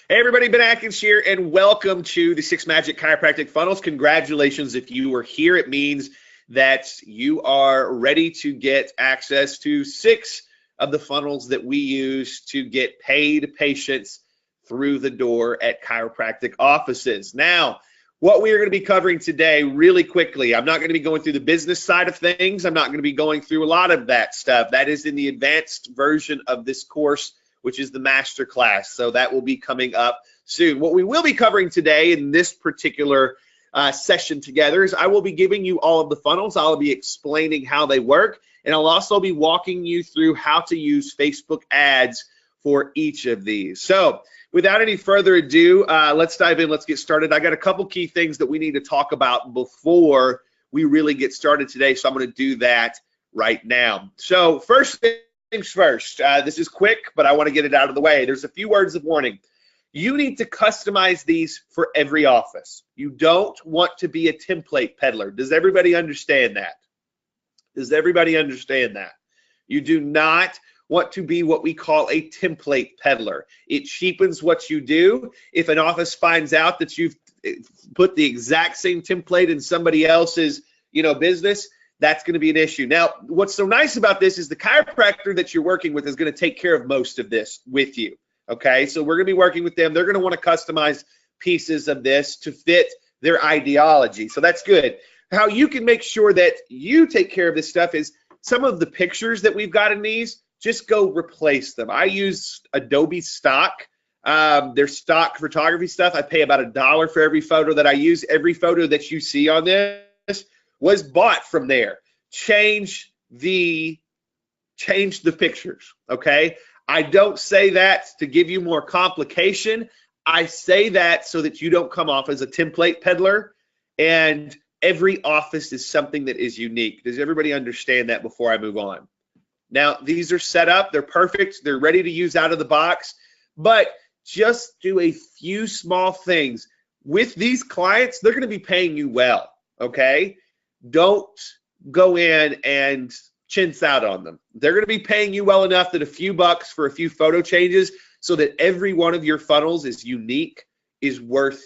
Hey everybody, Ben Atkins here, and welcome to the Six Magic Chiropractic Funnels. Congratulations if you are here. It means that you are ready to get access to 6 of the funnels that we use to get paid patients through the door at chiropractic offices. Now, what we are going to be covering today really quickly, I'm not going to be going through the business side of things. I'm not going to be going through a lot of that stuff. That is in the advanced version of this course, which is the master class. So that will be coming up soon. What we will be covering today in this particular session together is I will be giving you all of the funnels. I'll be explaining how they work, and I'll also be walking you through how to use Facebook ads for each of these. So without any further ado, let's dive in. Let's get started. I got a couple key things that we need to talk about before we really get started today. So I'm going to do that right now. So first things first, this is quick, but I want to get it out of the way. There's a few words of warning. You need to customize these for every office. You don't want to be a template peddler. Does everybody understand that? Does everybody understand that? You do not want to be what we call a template peddler. It cheapens what you do. If an office finds out that you've put the exact same template in somebody else's, business, that's going to be an issue. Now, what's so nice about this is the chiropractor that you're working with is going to take care of most of this with you. Okay, so we're going to be working with them. They're going to want to customize pieces of this to fit their ideology. So that's good. How you can make sure that you take care of this stuff is some of the pictures that we've got in these, just go replace them. I use Adobe stock. Their stock photography stuff. I pay about $1 for every photo that I use. Every photo that you see on this was bought from there. Change the pictures, okay? I don't say that to give you more complication. I say that so that you don't come off as a template peddler, and every office is something that is unique. Does everybody understand that before I move on? Now, these are set up. They're perfect. They're ready to use out of the box, but just do a few small things. With these clients, they're going to be paying you well, okay? Don't go in and chintz out on them. They're going to be paying you well enough that a few bucks for a few photo changes so that every one of your funnels is unique is worth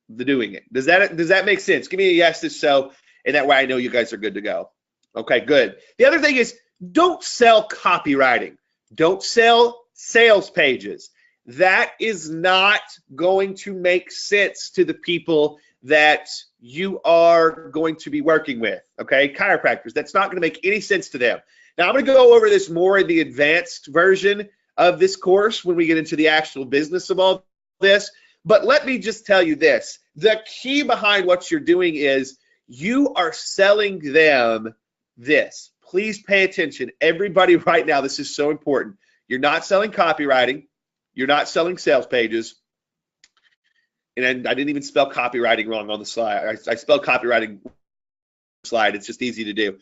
the doing it. Does that make sense? Give me a yes if so, and that way I know you guys are good to go. Okay, good. The other thing is don't sell copywriting. Don't sell sales pages. That is not going to make sense to the people that you are going to be working with, okay? Chiropractors, that's not going to make any sense to them. Now, I'm going to go over this more in the advanced version of this course when we get into the actual business of all this, but let me just tell you this. The key behind what you're doing is you are selling them this. Please pay attention. Everybody right now, this is so important. You're not selling copywriting. You're not selling sales pages. And I didn't even spell copywriting wrong on the slide. I spelled copywriting on the slide. It's just easy to do.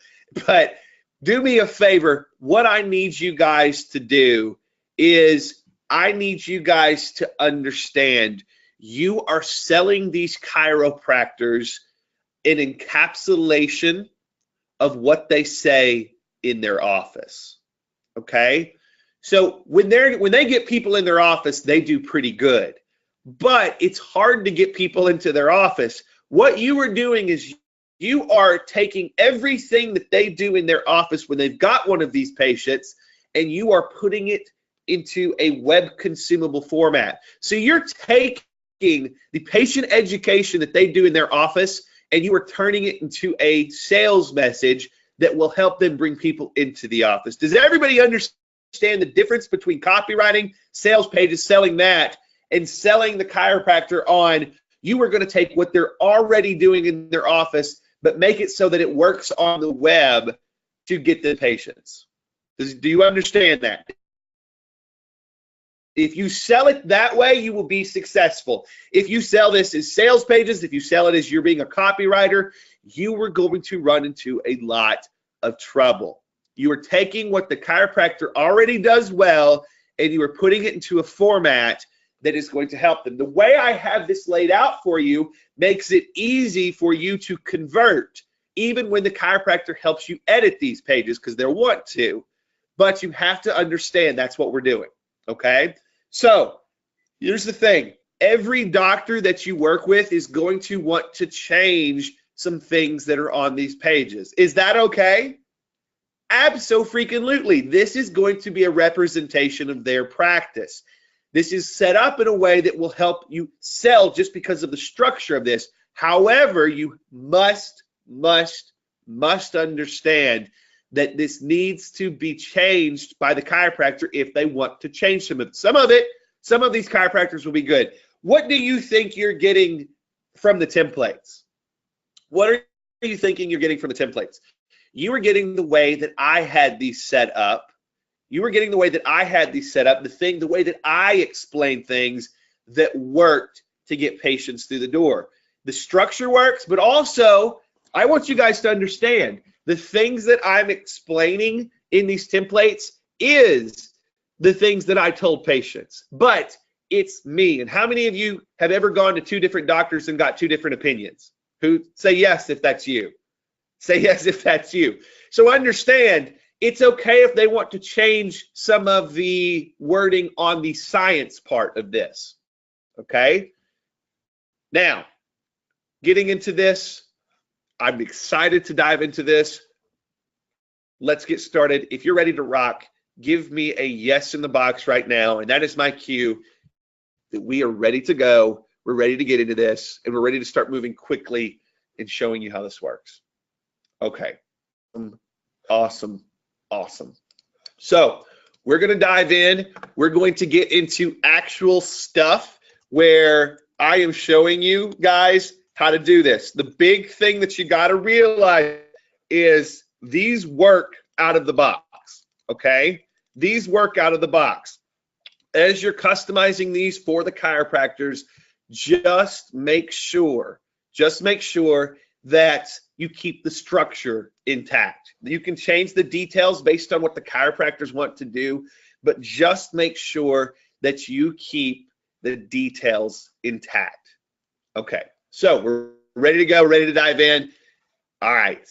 But do me a favor. What I need you guys to do is I need you guys to understand you are selling these chiropractors an encapsulation of what they say in their office. Okay? So when they get people in their office, they do pretty good. But it's hard to get people into their office. What you are doing is you are taking everything that they do in their office when they've got one of these patients, and you are putting it into a web consumable format. So you're taking the patient education that they do in their office, and you are turning it into a sales message that will help them bring people into the office. Does everybody understand the difference between copywriting, sales pages, selling that, and selling the chiropractor on you are going to take what they're already doing in their office, but make it so that it works on the web to get the patients? Do you understand that? If you sell it that way, you will be successful. If you sell this as sales pages, if you sell it as you're being a copywriter, you are going to run into a lot of trouble. You are taking what the chiropractor already does well, and you are putting it into a format that is going to help them. The way I have this laid out for you makes it easy for you to convert, even when the chiropractor helps you edit these pages, because they'll want to. But you have to understand that's what we're doing, okay? So Here's the thing. Every doctor that you work with is going to want to change some things that are on these pages. Is that okay? Abso-freaking-lutely. This is going to be a representation of their practice. This is set up in a way that will help you sell just because of the structure of this. However, you must understand that this needs to be changed by the chiropractor if they want to change some of it. Some of these chiropractors will be good. What do you think you're getting from the templates? What are you thinking you're getting from the templates? You were getting the way that I had these set up. You were getting the way that I had these set up, the way that I explained things that worked to get patients through the door. The structure works, but also I want you guys to understand the things that I'm explaining in these templates is the things that I told patients, but it's me. And how many of you have ever gone to 2 different doctors and got 2 different opinions? Who say yes if that's you? Say yes if that's you. So understand, it's okay if they want to change some of the wording on the science part of this, okay? Now, getting into this, I'm excited to dive into this. Let's get started. If you're ready to rock, give me a yes in the box right now, and that is my cue that we are ready to go. We're ready to get into this, and we're ready to start moving quickly and showing you how this works. Okay, awesome. So we're going to dive in. We're going to get into actual stuff where I am showing you guys how to do this. The big thing that you got to realize is these work out of the box, okay? These work out of the box. As you're customizing these for the chiropractors, just make sure that you keep the structure intact. You can change the details based on what the chiropractors want to do, but just make sure that you keep the details intact. Okay, so we're ready to go, ready to dive in. All right,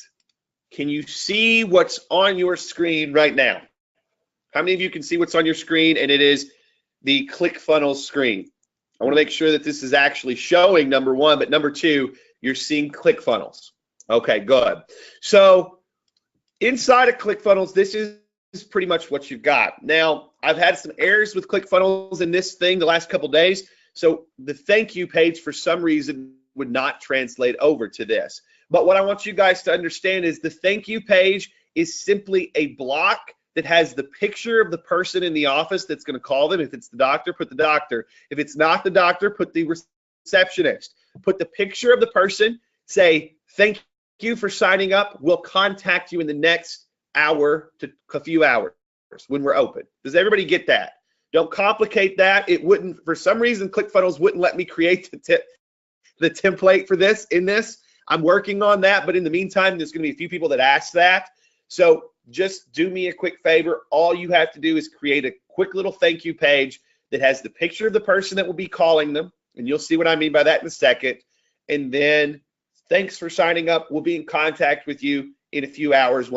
can you see what's on your screen right now? How many of you can see what's on your screen? And it is the ClickFunnels screen. I want to make sure that this is actually showing, number one, but number two, you're seeing ClickFunnels. Okay, good. So inside of ClickFunnels, this is pretty much what you've got. Now, I've had some errors with ClickFunnels in this thing the last couple days. So the thank you page, for some reason, would not translate over to this. But what I want you guys to understand is the thank you page is simply a block that has the picture of the person in the office that's going to call them. If it's the doctor, put the doctor. If it's not the doctor, put the receptionist. Put the picture of the person, say, thank you for signing up. We'll contact you in the next hour to a few hours when we're open. Does everybody get that? Don't complicate that. It wouldn't, for some reason, ClickFunnels wouldn't let me create the template for this in this. I'm working on that, but in the meantime, there's going to be a few people that ask that. So just do me a quick favor. All you have to do is create a quick little thank you page that has the picture of the person that will be calling them, and you'll see what I mean by that in a second. And then thanks for signing up. We'll be in contact with you in a few hours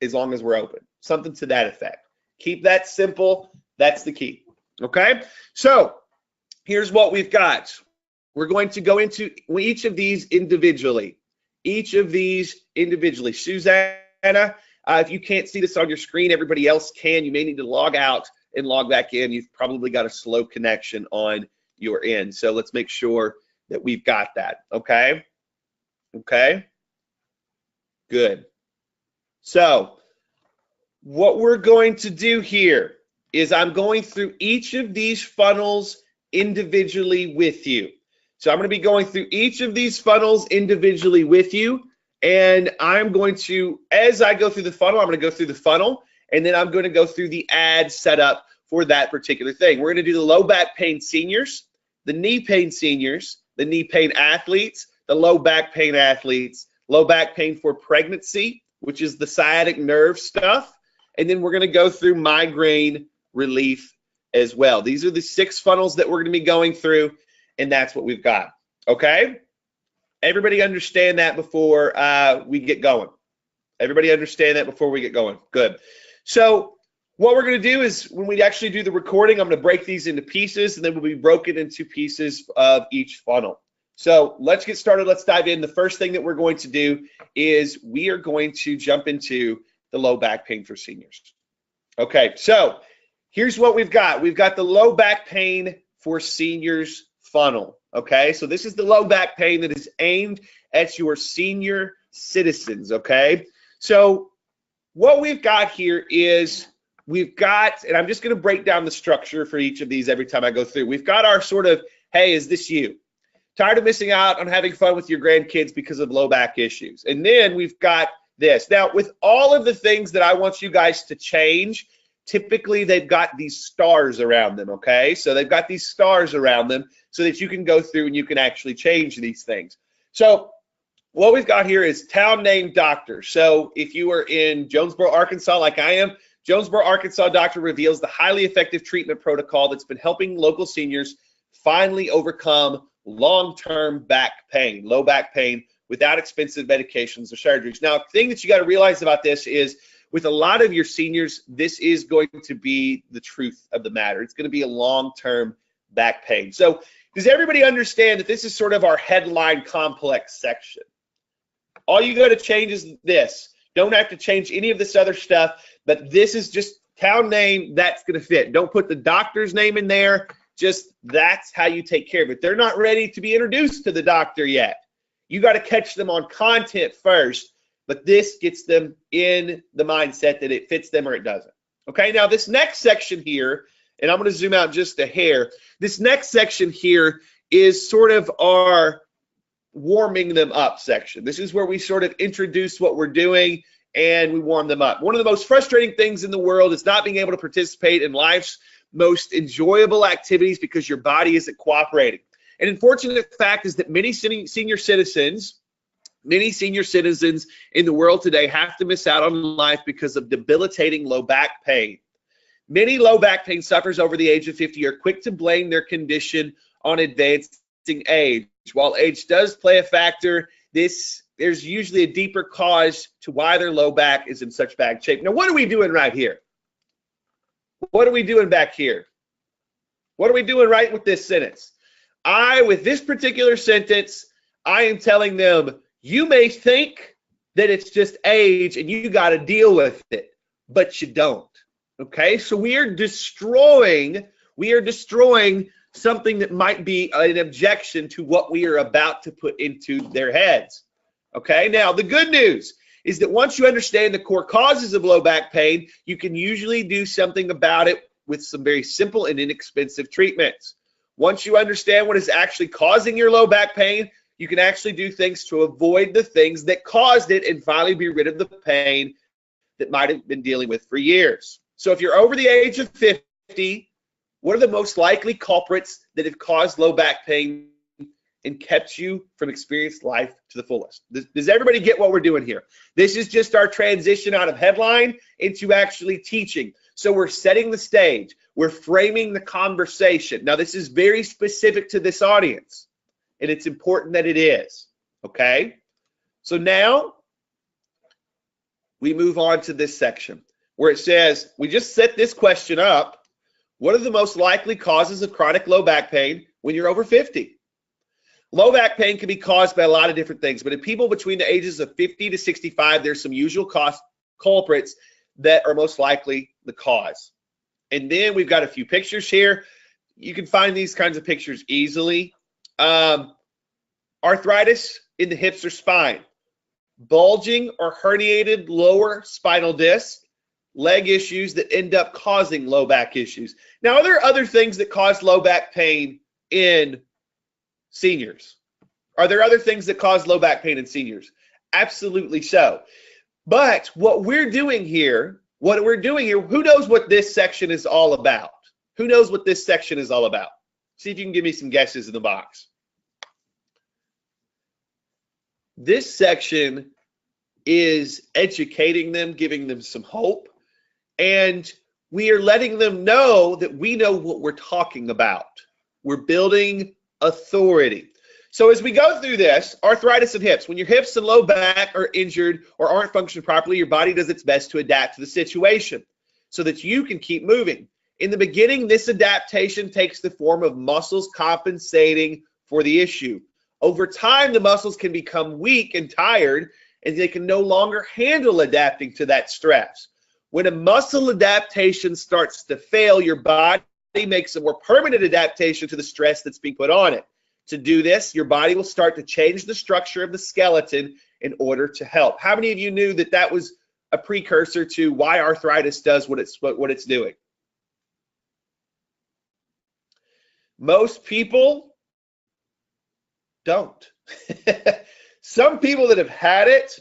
as long as we're open. Something to that effect. Keep that simple. That's the key. Okay? So here's what we've got. We're going to go into each of these individually. Susanna, if you can't see this on your screen, everybody else can. You may need to log out and log back in. You've probably got a slow connection on your end. So let's make sure that we've got that. Okay? Okay? Good. So what we're going to do here is I'm going through each of these funnels individually with you. So I'm going to be going through each of these funnels individually with you, and I'm going to, as I go through the funnel, I'm going to go through the funnel, and then I'm going to go through the ad setup for that particular thing. We're going to do the low back pain seniors, the knee pain seniors, the knee pain athletes, the low back pain athletes, low back pain for pregnancy, which is the sciatic nerve stuff, and then we're going to go through migraine relief as well. These are the 6 funnels that we're going to be going through, and that's what we've got. Okay? Everybody understand that before we get going? Everybody understand that before we get going? Good. So What we're going to do is when we actually do the recording, I'm going to break these into pieces, and then we'll be broken into pieces of each funnel. So let's get started. Let's dive in. The first thing that we're going to do is we are going to jump into the low back pain for seniors. Okay, so here's what we've got. We've got the low back pain for seniors funnel. Okay, so this is the low back pain that is aimed at your senior citizens. Okay, so what we've got here is we've got, and I'm just going to break down the structure for each of these every time I go through. We've got our sort of, hey, is this you? Tired of missing out on having fun with your grandkids because of low back issues. And then we've got this. Now, with all of the things that I want you guys to change, typically they've got these stars around them, okay? So they've got these stars around them so that you can go through and you can actually change these things. So what we've got here is town name doctor. So if you are in Jonesboro, Arkansas, like I am, Jonesboro, Arkansas doctor reveals the highly effective treatment protocol that's been helping local seniors finally overcome long-term back pain, low back pain, without expensive medications or surgeries. Now, the thing that you got to realize about this is with a lot of your seniors, this is going to be the truth of the matter. It's going to be a long-term back pain. So does everybody understand that this is sort of our headline complex section? All you got to change is this. Don't have to change any of this other stuff, but this is just town name that's going to fit. Don't put the doctor's name in there. Just that's how you take care of it. They're not ready to be introduced to the doctor yet. You got to catch them on content first, but this gets them in the mindset that it fits them or it doesn't. Okay, now this next section here, and I'm going to zoom out just a hair. This next section here is sort of our warming them up section. This is where we sort of introduce what we're doing and we warm them up. One of the most frustrating things in the world is not being able to participate in life's most enjoyable activities because your body isn't cooperating. An unfortunate fact is that many senior citizens in the world today have to miss out on life because of debilitating low back pain. Many low back pain sufferers over the age of 50 are quick to blame their condition on advancing age. While age does play a factor, there's usually a deeper cause to why their low back is in such bad shape. Now, what are we doing right here? What are we doing back here? What are we doing right with this sentence? With this particular sentence, I am telling them, you may think that it's just age and you got to deal with it, but you don't. Okay, so we are destroying something that might be an objection to what we are about to put into their heads. Okay, now the good news is that once you understand the core causes of low back pain, you can usually do something about it with some very simple and inexpensive treatments. Once you understand what is actually causing your low back pain, you can actually do things to avoid the things that caused it and finally be rid of the pain that might have been dealing with for years. So if you're over the age of 50, what are the most likely culprits that have caused low back pain and kept you from experiencing life to the fullest? Does everybody get what we're doing here? This is just our transition out of headline into actually teaching. So we're setting the stage. We're framing the conversation. Now, this is very specific to this audience, and it's important that it is, okay? So now we move on to this section where it says, we just set this question up. What are the most likely causes of chronic low back pain when you're over 50? Low back pain can be caused by a lot of different things, but in people between the ages of 50 to 65, there's some usual culprits that are most likely the cause. And then we've got a few pictures here. You can find these kinds of pictures easily. Arthritis in the hips or spine, bulging or herniated lower spinal disc, leg issues that end up causing low back issues. Now, are there other things that cause low back pain in seniors? Are there other things that cause low back pain in seniors? Absolutely so. But what we're doing here, who knows what this section is all about? Who knows what this section is all about? See if you can give me some guesses in the box. This section is educating them, giving them some hope, and we are letting them know that we know what we're talking about. We're building authority. So as we go through this, arthritis of hips, when your hips and low back are injured or aren't functioning properly, your body does its best to adapt to the situation. so that you can keep moving. In the beginning, this adaptation takes the form of muscles compensating for the issue. Over time, the muscles can become weak and tired, and they can no longer handle adapting to that stress. When a muscle adaptation starts to fail, your body makes a more permanent adaptation to the stress that's being put on it. To do this, your body will start to change the structure of the skeleton in order to help. How many of you knew that that was a precursor to why arthritis does what it's doing? Most people don't. Some people that have had it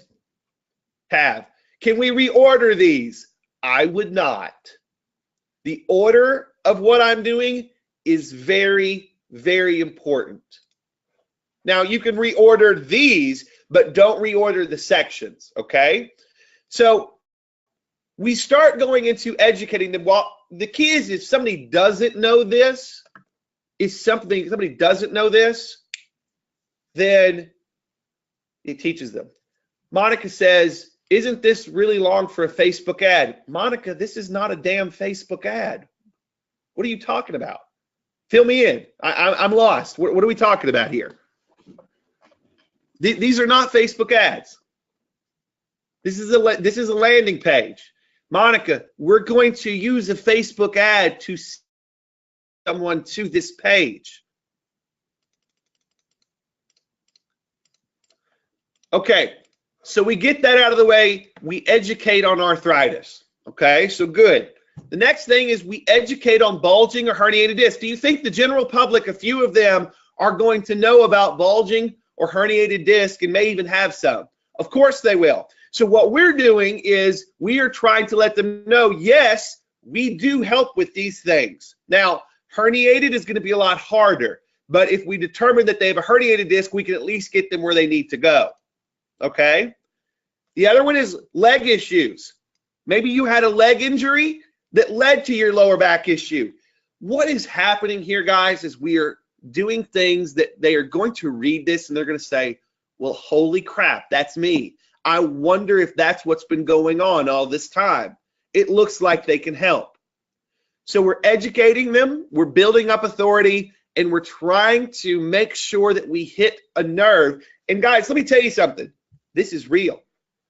have. Can we reorder these? I would not. The order of what I'm doing is very, very important. Now, you can reorder these, but don't reorder the sections, okay? So we start going into educating them. Well, the key is if somebody doesn't know this, somebody doesn't know this, then it teaches them. Monica says, isn't this really long for a Facebook ad? Monica, this is not a damn Facebook ad. What are you talking about? Fill me in. I'm lost. What are we talking about here? These are not Facebook ads. This is a landing page. Monica, we're going to use a Facebook ad to send someone to this page. Okay, so we get that out of the way. We educate on arthritis. Okay, so good. The next thing is we educate on bulging or herniated disc. Do you think the general public, a few of them, are going to know about bulging or herniated disc and may even have some? Of course they will. So what we're doing is we are trying to let them know, yes, we do help with these things. Now, herniated is going to be a lot harder, but if we determine that they have a herniated disc, we can at least get them where they need to go. Okay? The other one is leg issues. Maybe you had a leg injury that led to your lower back issue. What is happening here, guys, is we are doing things that they are going to read this and they're going to say, well, holy crap, that's me. I wonder if that's what's been going on all this time. It looks like they can help. So we're educating them, we're building up authority, and we're trying to make sure that we hit a nerve. And guys, let me tell you something. This is real.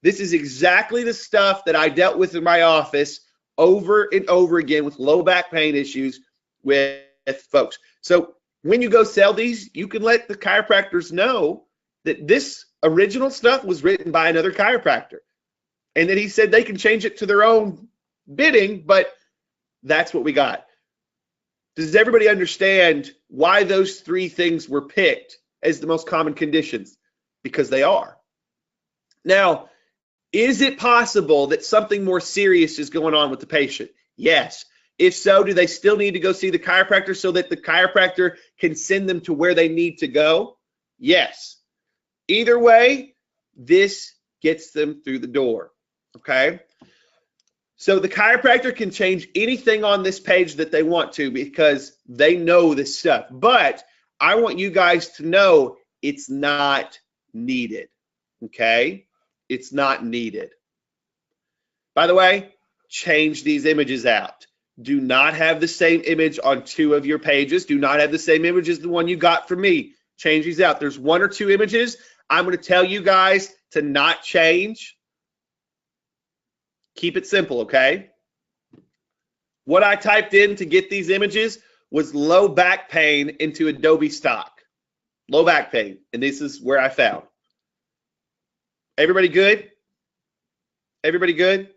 This is exactly the stuff that I dealt with in my office over and over again with low back pain issues with folks. So when you go sell these, you can let the chiropractors know that this original stuff was written by another chiropractor and that he said they can change it to their own bidding, but that's what we got. Does everybody understand why those three things were picked as the most common conditions? Because they are. Now, is it possible that something more serious is going on with the patient? Yes. If so, do they still need to go see the chiropractor so that the chiropractor can send them to where they need to go? Yes. Either way, this gets them through the door, okay? So the chiropractor can change anything on this page that they want to because they know this stuff. But I want you guys to know it's not needed, okay? It's not needed. By the way, change these images out. Do not have the same image on two of your pages. Do not have the same image as the one you got from me. Change these out. There's one or two images I'm going to tell you guys to not change. Keep it simple, okay? What I typed in to get these images was low back pain into Adobe Stock. Low back pain, and this is where I found. Everybody good? Everybody good?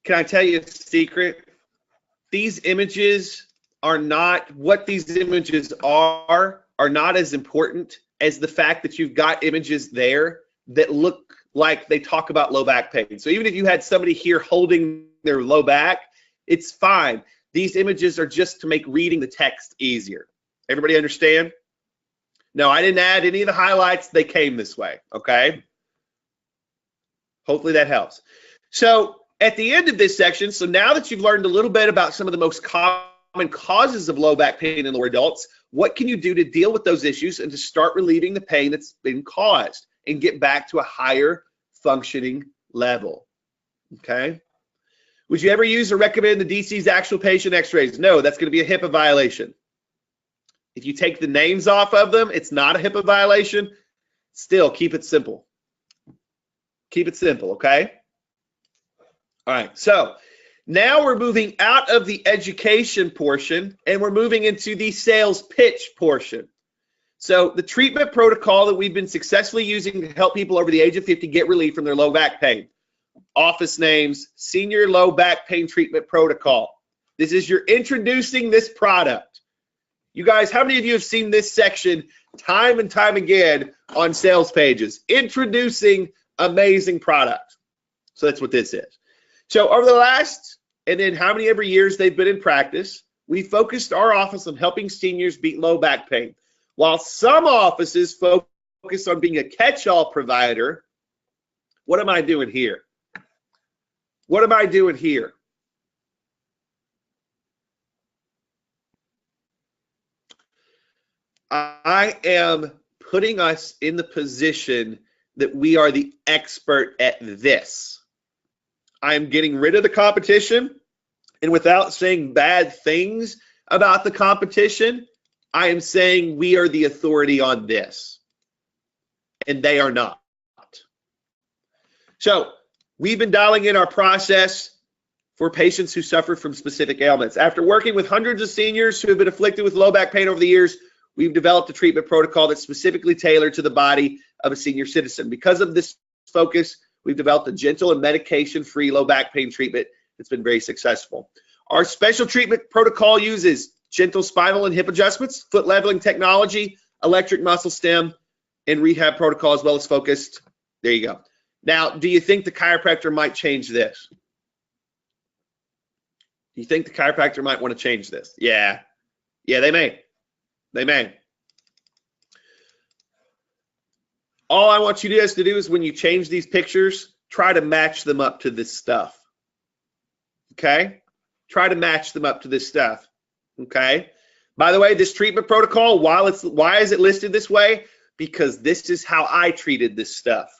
Can I tell you a secret? These images are not, what these images are not as important as the fact that you've got images there that look like they talk about low back pain. So even if you had somebody here holding their low back, it's fine. These images are just to make reading the text easier. Everybody understand? No, I didn't add any of the highlights. They came this way, okay? Hopefully that helps. So at the end of this section, so now that you've learned a little bit about some of the most common causes of low back pain in lower adults, what can you do to deal with those issues and to start relieving the pain that's been caused and get back to a higher functioning level? Okay. Would you ever use or recommend the DC's actual patient x-rays? No, that's going to be a HIPAA violation. If you take the names off of them, it's not a HIPAA violation. Still, keep it simple. Keep it simple, okay? All right, so now we're moving out of the education portion and we're moving into the sales pitch portion. So the treatment protocol that we've been successfully using to help people over the age of 50 get relief from their low back pain. Office names, Senior Low Back Pain Treatment Protocol. This is you're introducing this product. You guys, how many of you have seen this section time and time again on sales pages? Introducing amazing product. So that's what this is. So over the last, and then how many ever years they've been in practice, we focused our office on helping seniors beat low back pain. While some offices focus on being a catch-all provider, what am I doing here? What am I doing here? I am putting us in the position that we are the expert at this. I am getting rid of the competition, and without saying bad things about the competition, I am saying we are the authority on this, and they are not. So we've been dialing in our process for patients who suffer from specific ailments. After working with hundreds of seniors who have been afflicted with low back pain over the years, we've developed a treatment protocol that's specifically tailored to the body of a senior citizen. Because of this focus, we've developed a gentle and medication-free low back pain treatment that's been very successful. Our special treatment protocol uses gentle spinal and hip adjustments, foot leveling technology, electric muscle stem, and rehab protocol, as well as focused. There you go. Now, do you think the chiropractor might change this? Do you think the chiropractor might want to change this? Yeah. Yeah, they may. They may. All I want you guys to do is when you change these pictures, try to match them up to this stuff. Okay? Try to match them up to this stuff. Okay? By the way, this treatment protocol, why is it listed this way? Because this is how I treated this stuff.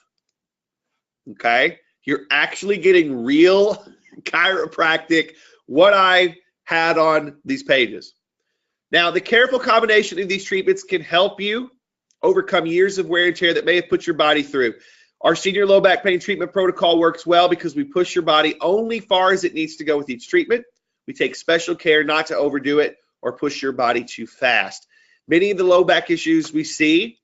Okay? You're actually getting real chiropractic, what I had on these pages. Now, the careful combination of these treatments can help you overcome years of wear and tear that may have put your body through. Our senior low back pain treatment protocol works well because we push your body only far as it needs to go with each treatment. We take special care not to overdo it or push your body too fast. Many of the low back issues we see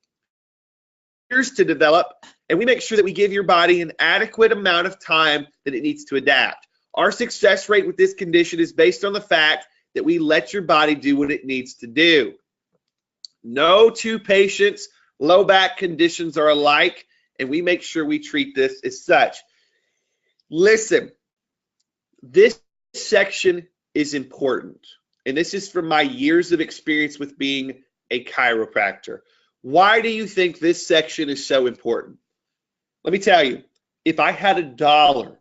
years to develop, and we make sure that we give your body an adequate amount of time that it needs to adapt. Our success rate with this condition is based on the fact that we let your body do what it needs to do. No two patients' low back conditions are alike, and we make sure we treat this as such. Listen, this section is important, and this is from my years of experience with being a chiropractor. Why do you think this section is so important? Let me tell you, if I had $1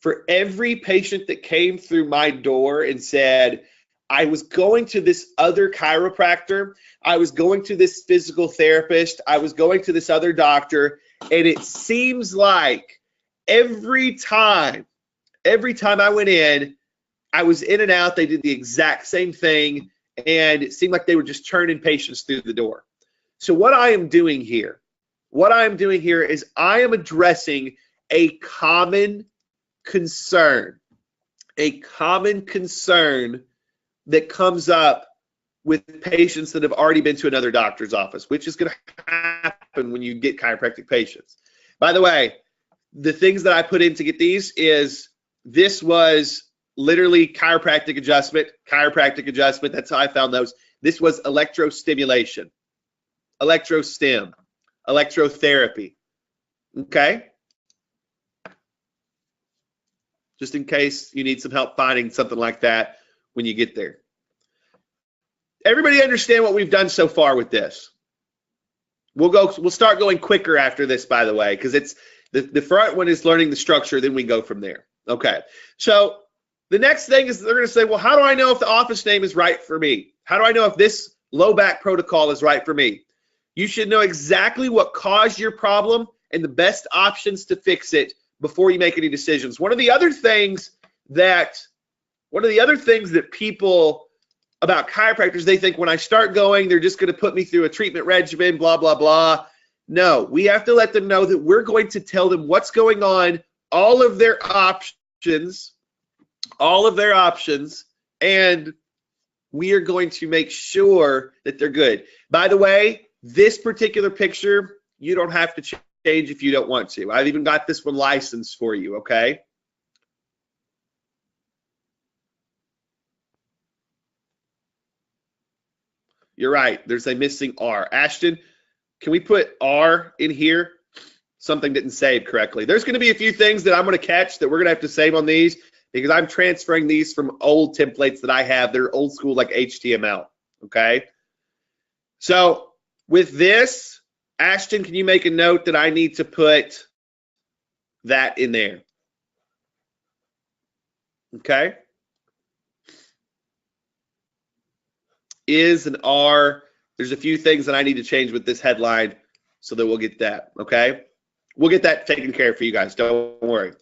for every patient that came through my door and said, I was going to this other chiropractor, I was going to this physical therapist, I was going to this other doctor, and it seems like every time I went in, I was in and out, they did the exact same thing, and it seemed like they were just churning patients through the door. So what I am doing here is I am addressing a common concern that comes up with patients that have already been to another doctor's office, which is going to happen when you get chiropractic patients. By the way, the things that I put in to get these is this was literally chiropractic adjustment, that's how I found those. This was electrostimulation, electrostim, electrotherapy, okay? Just in case you need some help finding something like that when you get there. Everybody understand what we've done so far with this? We'll start going quicker after this, by the way, because it's the front one is learning the structure, then we go from there. Okay. So the next thing is they're going to say, well, how do I know if the office name is right for me? How do I know if this low back protocol is right for me? You should know exactly what caused your problem and the best options to fix it before you make any decisions. One of the other things that one of the other things that people about chiropractors, they think when I start going, they're just going to put me through a treatment regimen, blah, blah, blah. No, we have to let them know that we're going to tell them what's going on, all of their options, and we are going to make sure that they're good. By the way, this particular picture, you don't have to change if you don't want to. I've even got this one licensed for you, okay? You're right, there's a missing R. Ashton, can we put R in here? Something didn't save correctly. There's going to be a few things that I'm going to catch that we're going to have to save on these because I'm transferring these from old templates that I have. They're old school like HTML, okay? So with this, Ashton, can you make a note that I need to put that in there? Okay? Is and are. There's a few things that I need to change with this headline so that we'll get that, okay? We'll get that taken care of for you guys. Don't worry.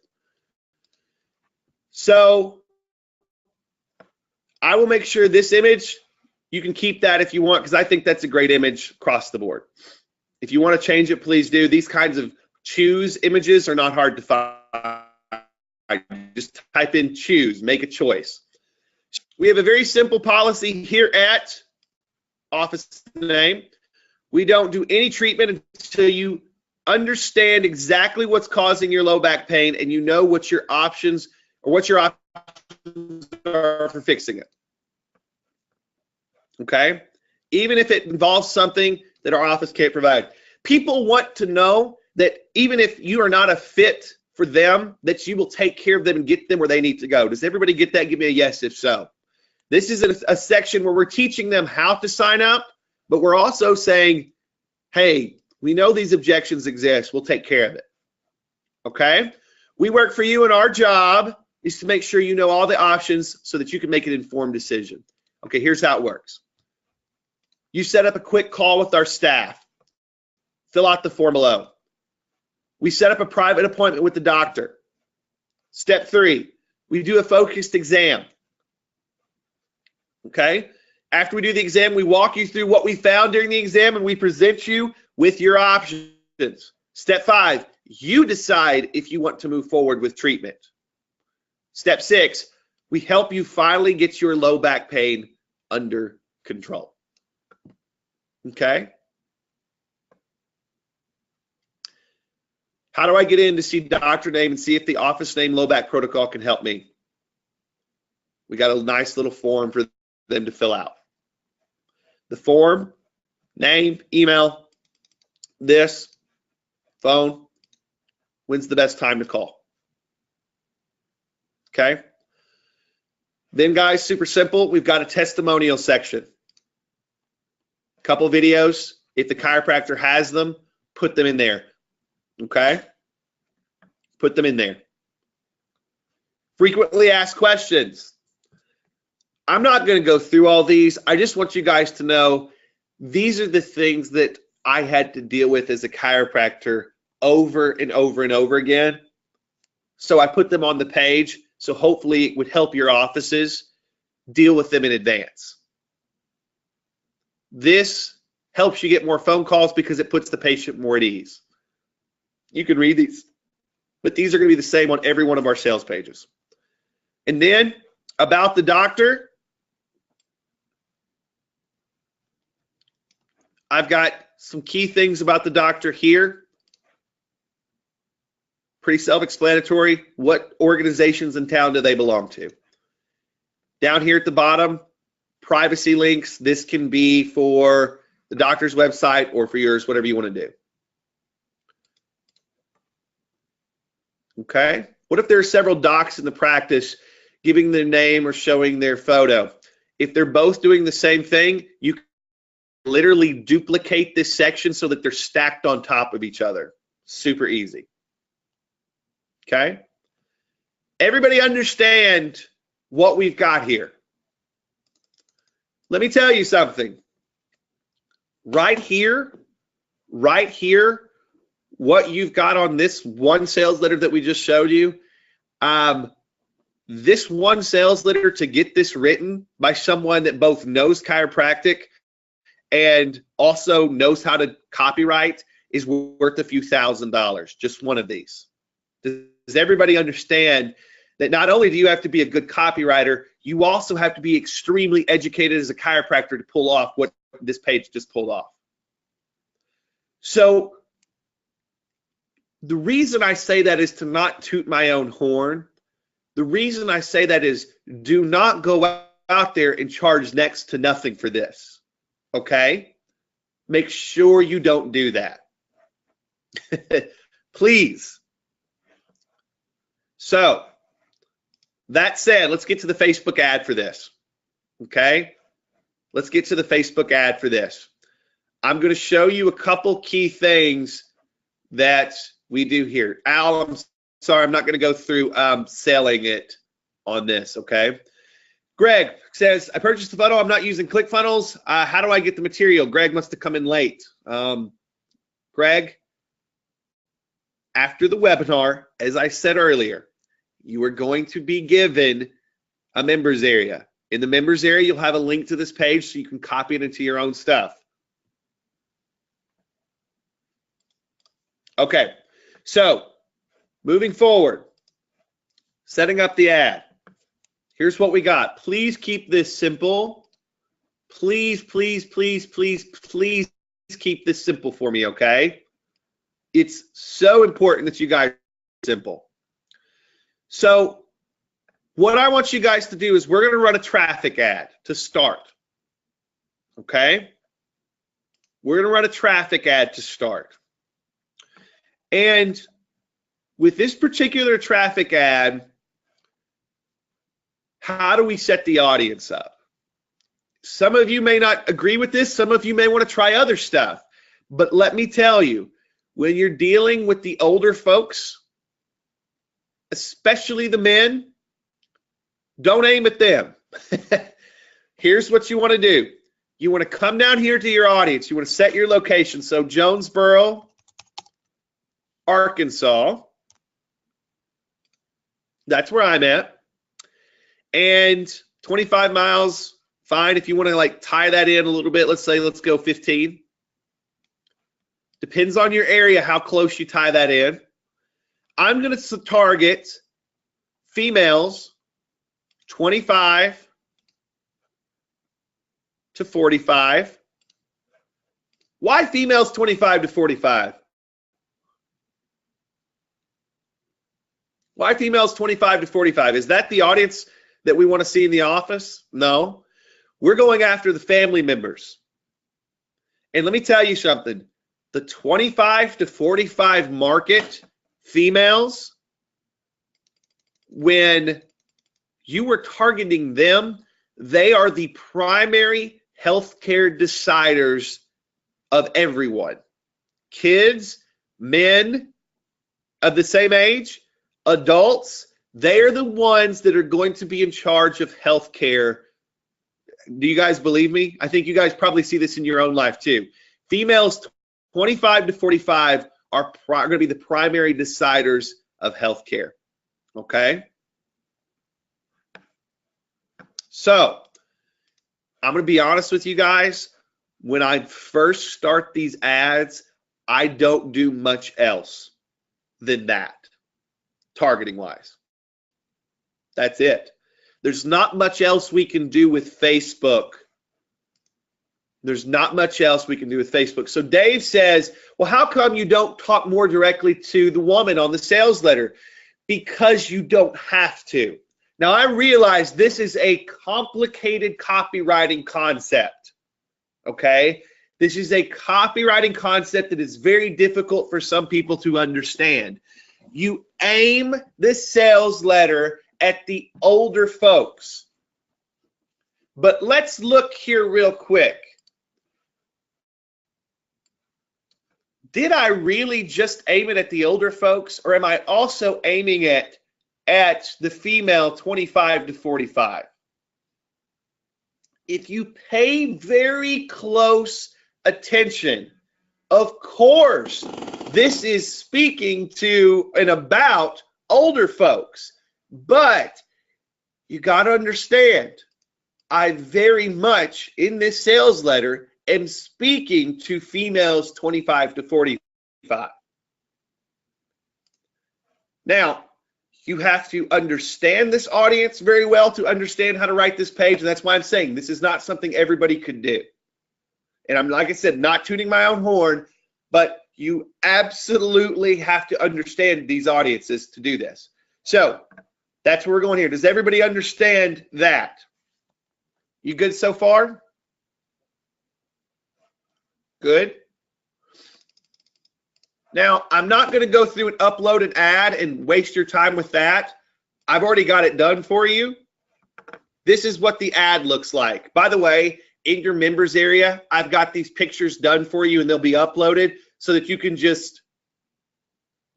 So I will make sure this image, you can keep that if you want because I think that's a great image across the board. If you want to change it, please do. These kinds of choose images are not hard to find. Just type in choose, make a choice. We have a very simple policy here at Office Name. We don't do any treatment until you understand exactly what's causing your low back pain and you know what your options are for fixing it. Okay? Even if it involves something that our office can't provide. People want to know that even if you are not a fit for them, that you will take care of them and get them where they need to go. Does everybody get that? Give me a yes if so. This is a section where we're teaching them how to sign up, but we're also saying, hey, we know these objections exist. We'll take care of it. Okay? We work for you, and our job is to make sure you know all the options so that you can make an informed decision. Okay, here's how it works. You set up a quick call with our staff. Fill out the form below. We set up a private appointment with the doctor. Step 3, we do a focused exam. Okay? After we do the exam, we walk you through what we found during the exam and we present you with your options. Step 5, you decide if you want to move forward with treatment. Step 6, we help you finally get your low back pain under control. Okay? How do I get in to see doctor name and see if the office name low back protocol can help me? We got a nice little form for them to fill out. The form, name, email, this, phone, when's the best time to call? Okay? Then guys, super simple, we've got a testimonial section. Couple videos, if the chiropractor has them, put them in there. Okay? Put them in there. Frequently asked questions. I'm not going to go through all these. I just want you guys to know these are the things that I had to deal with as a chiropractor over and over and over again. So I put them on the page. So hopefully it would help your offices deal with them in advance. This helps you get more phone calls because it puts the patient more at ease. You can read these, but these are going to be the same on every one of our sales pages. And then about the doctor, I've got some key things about the doctor here. Pretty self-explanatory. What organizations in town do they belong to? Down here at the bottom, privacy links. This can be for the doctor's website or for yours, whatever you want to do. Okay. What if there are several docs in the practice giving their name or showing their photo? If they're both doing the same thing, you can literally duplicate this section so that they're stacked on top of each other. Super easy. Okay. Everybody understand what we've got here. Let me tell you something. Right here, what you've got on this one sales letter that we just showed you, this one sales letter, to get this written by someone that both knows chiropractic and also knows how to copyright, is worth a few $1,000s, just one of these. Does everybody understand that not only do you have to be a good copywriter, you also have to be extremely educated as a chiropractor to pull off what this page just pulled off? So the reason I say that is to not toot my own horn. The reason I say that is, do not go out there and charge next to nothing for this, okay? Make sure you don't do that. Please. So, that said, let's get to the Facebook ad for this, okay? Let's get to the Facebook ad for this. I'm going to show you a couple key things that we do here. Al, I'm sorry, I'm not going to go through selling it on this, okay? Greg says, I purchased the funnel. I'm not using ClickFunnels. How do I get the material? Greg must have come in late. Greg, after the webinar, as I said earlier, you are going to be given a members area. In the members area, you'll have a link to this page so you can copy it into your own stuff. Okay, so moving forward, setting up the ad. Here's what we got. Please keep this simple. Please, please, please, please, please keep this simple for me, okay? It's so important that you guys are simple. So what I want you guys to do is we're going to run a traffic ad to start, okay? We're going to run a traffic ad to start. And with this particular traffic ad, how do we set the audience up? Some of you may not agree with this. Some of you may want to try other stuff. But let me tell you, when you're dealing with the older folks, especially the men, don't aim at them. Here's what you want to do. You want to come down here to your audience. You want to set your location. So Jonesboro, Arkansas. That's where I'm at. And 25 miles, fine. If you want to like tie that in a little bit, let's say, let's go 15. Depends on your area how close you tie that in. I'm going to target females 25 to 45. Why females 25 to 45? Why females 25 to 45? Is that the audience that we want to see in the office? No. We're going after the family members. And let me tell you something. The 25 to 45 market, females, when you were targeting them, they are the primary healthcare deciders of everyone. Kids, men of the same age, adults, they are the ones that are going to be in charge of healthcare. Do you guys believe me? I think you guys probably see this in your own life too. Females 25 to 45 are going to be the primary deciders of healthcare. Okay? So, I'm going to be honest with you guys. When I first start these ads, I don't do much else than that, targeting wise. That's it. There's not much else we can do with Facebook. There's not much else we can do with Facebook. So Dave says, well, how come you don't talk more directly to the woman on the sales letter? Because you don't have to. Now, I realize this is a complicated copywriting concept, okay? This is a copywriting concept that is very difficult for some people to understand. You aim the sales letter at the older folks. But let's look here real quick. Did I really just aim it at the older folks, or am I also aiming it at the female 25 to 45? If you pay very close attention, of course, this is speaking to and about older folks. But you got to understand, I very much in this sales letter am speaking to females 25 to 45. Now, you have to understand this audience very well to understand how to write this page, and that's why I'm saying this is not something everybody could do. And I'm, like I said, not tooting my own horn, but you absolutely have to understand these audiences to do this. So that's where we're going here. Does everybody understand that? You good so far? Good. Now, I'm not going to go through and upload an ad and waste your time with that. I've already got it done for you. This is what the ad looks like. By the way, in your members area, I've got these pictures done for you and they'll be uploaded so that you can just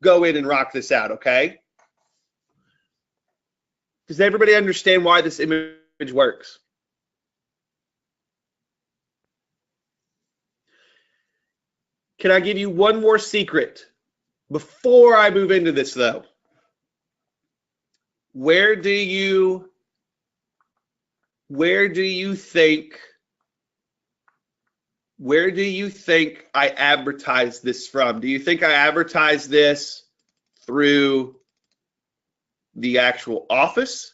go in and rock this out, okay? Does everybody understand why this image works? Can I give you one more secret before I move into this, though? Where do you think I advertise this from? Do you think I advertise this through the actual office,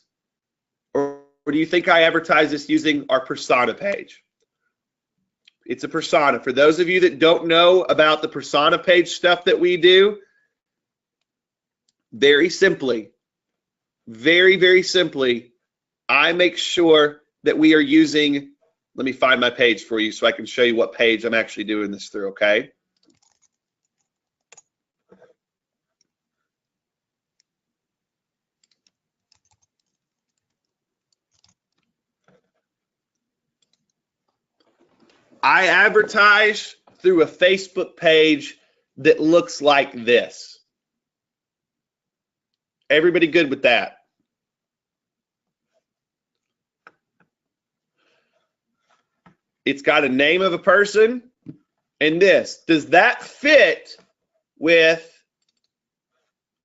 or do you think I advertise this using our persona page? It's a persona. For those of you that don't know about the persona page stuff that we do, very simply, very, very simply, I make sure that we are using, let me find my page for you so I can show you what page I'm actually doing this through, okay? I advertise through a Facebook page that looks like this. Everybody good with that? It's got a name of a person and this. Does that fit with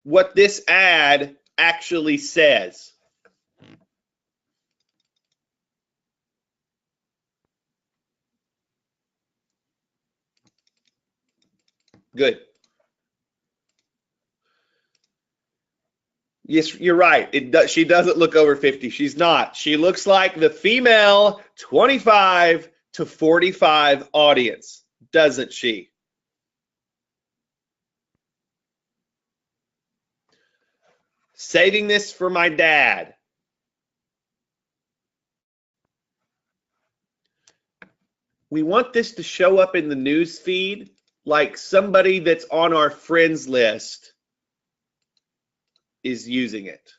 what this ad actually says? Good. Yes, you're right. She doesn't look over 50. She's not. She looks like the female 25 to 45 audience, doesn't she? Saving this for my dad. We want this to show up in the news feed like somebody that's on our friends list is using it.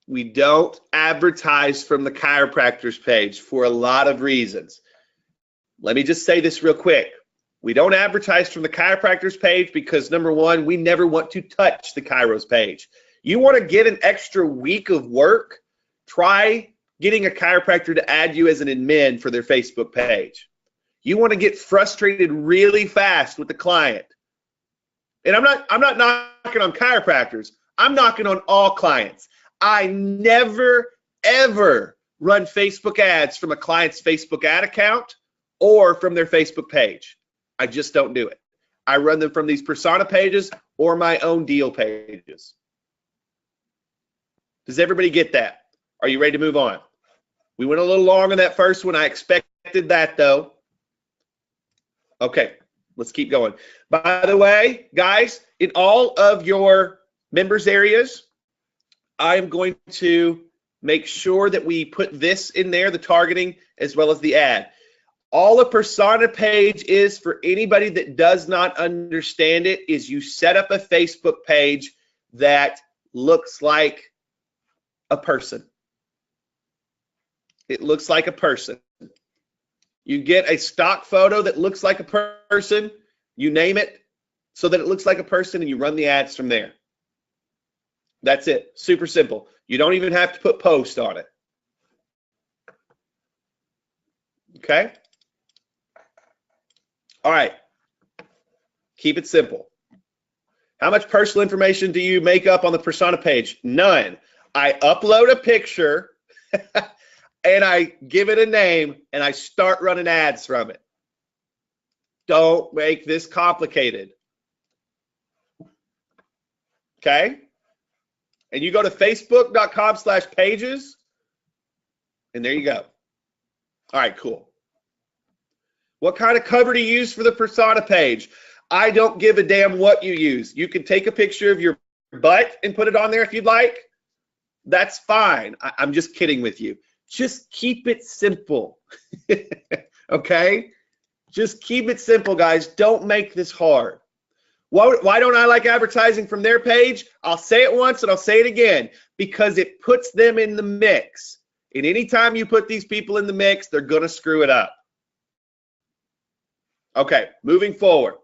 We don't advertise from the chiropractor's page for a lot of reasons. Let me just say this real quick. We don't advertise from the chiropractor's page because, number one, we never want to touch the chiro's page. You want to get an extra week of work, try getting a chiropractor to add you as an admin for their Facebook page. You want to get frustrated really fast with the client. And I'm not knocking on chiropractors. I'm knocking on all clients. I never, ever run Facebook ads from a client's Facebook ad account or from their Facebook page. I just don't do it. I run them from these persona pages or my own deal pages. Does everybody get that? Are you ready to move on? We went a little long on that first one. I expected that, though. Okay, let's keep going. By the way, guys, in all of your members areas, I'm going to make sure that we put this in there, the targeting, as well as the ad. All a persona page is, for anybody that does not understand it, is you set up a Facebook page that looks like a person. It looks like a person. You get a stock photo that looks like a person, you name it so that it looks like a person, and you run the ads from there. That's it. Super simple. You don't even have to put post on it. Okay? All right. Keep it simple. How much personal information do you make up on the persona page? None. I upload a picture and I give it a name and I start running ads from it. Don't make this complicated. Okay? And you go to facebook.com/pages, and there you go. All right, cool. What kind of cover to use for the persona page? I don't give a damn what you use. You can take a picture of your butt and put it on there if you'd like. That's fine. I'm just kidding with you. Just keep it simple. Okay? Just keep it simple, guys. Don't make this hard. Why don't I like advertising from their page? I'll say it once and I'll say it again, because it puts them in the mix. And anytime you put these people in the mix, they're going to screw it up. Okay, moving forward.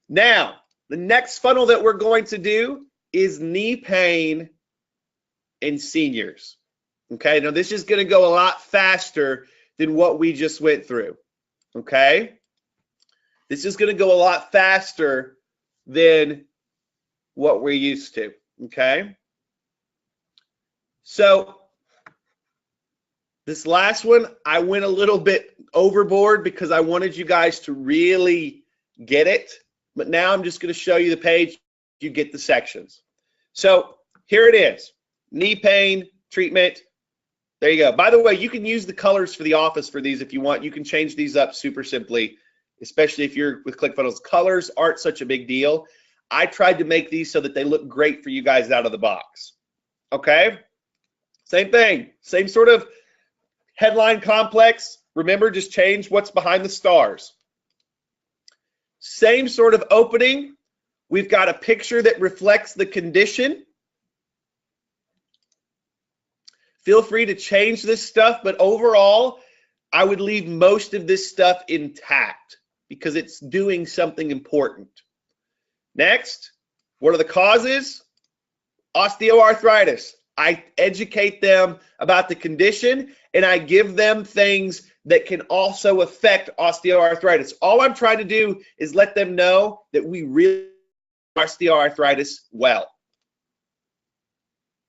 Now, the next funnel that we're going to do is knee pain in seniors. Okay, now this is going to go a lot faster than what we just went through. Okay, this is going to go a lot faster than what we're used to. Okay, so this last one, I went a little bit overboard because I wanted you guys to really get it. But now I'm just going to show you the page. You get the sections. So here it is. Knee pain treatment. There you go. By the way, you can use the colors for the office for these if you want. You can change these up super simply, especially if you're with ClickFunnels. Colors aren't such a big deal. I tried to make these so that they look great for you guys out of the box. Okay? Same thing. Same sort of headline complex. Remember, just change what's behind the stars. Same sort of opening. We've got a picture that reflects the condition. Feel free to change this stuff, but overall, I would leave most of this stuff intact because it's doing something important. Next, what are the causes? Osteoarthritis. I educate them about the condition and I give them things that can also affect osteoarthritis. All I'm trying to do is let them know that we really osteoarthritis well.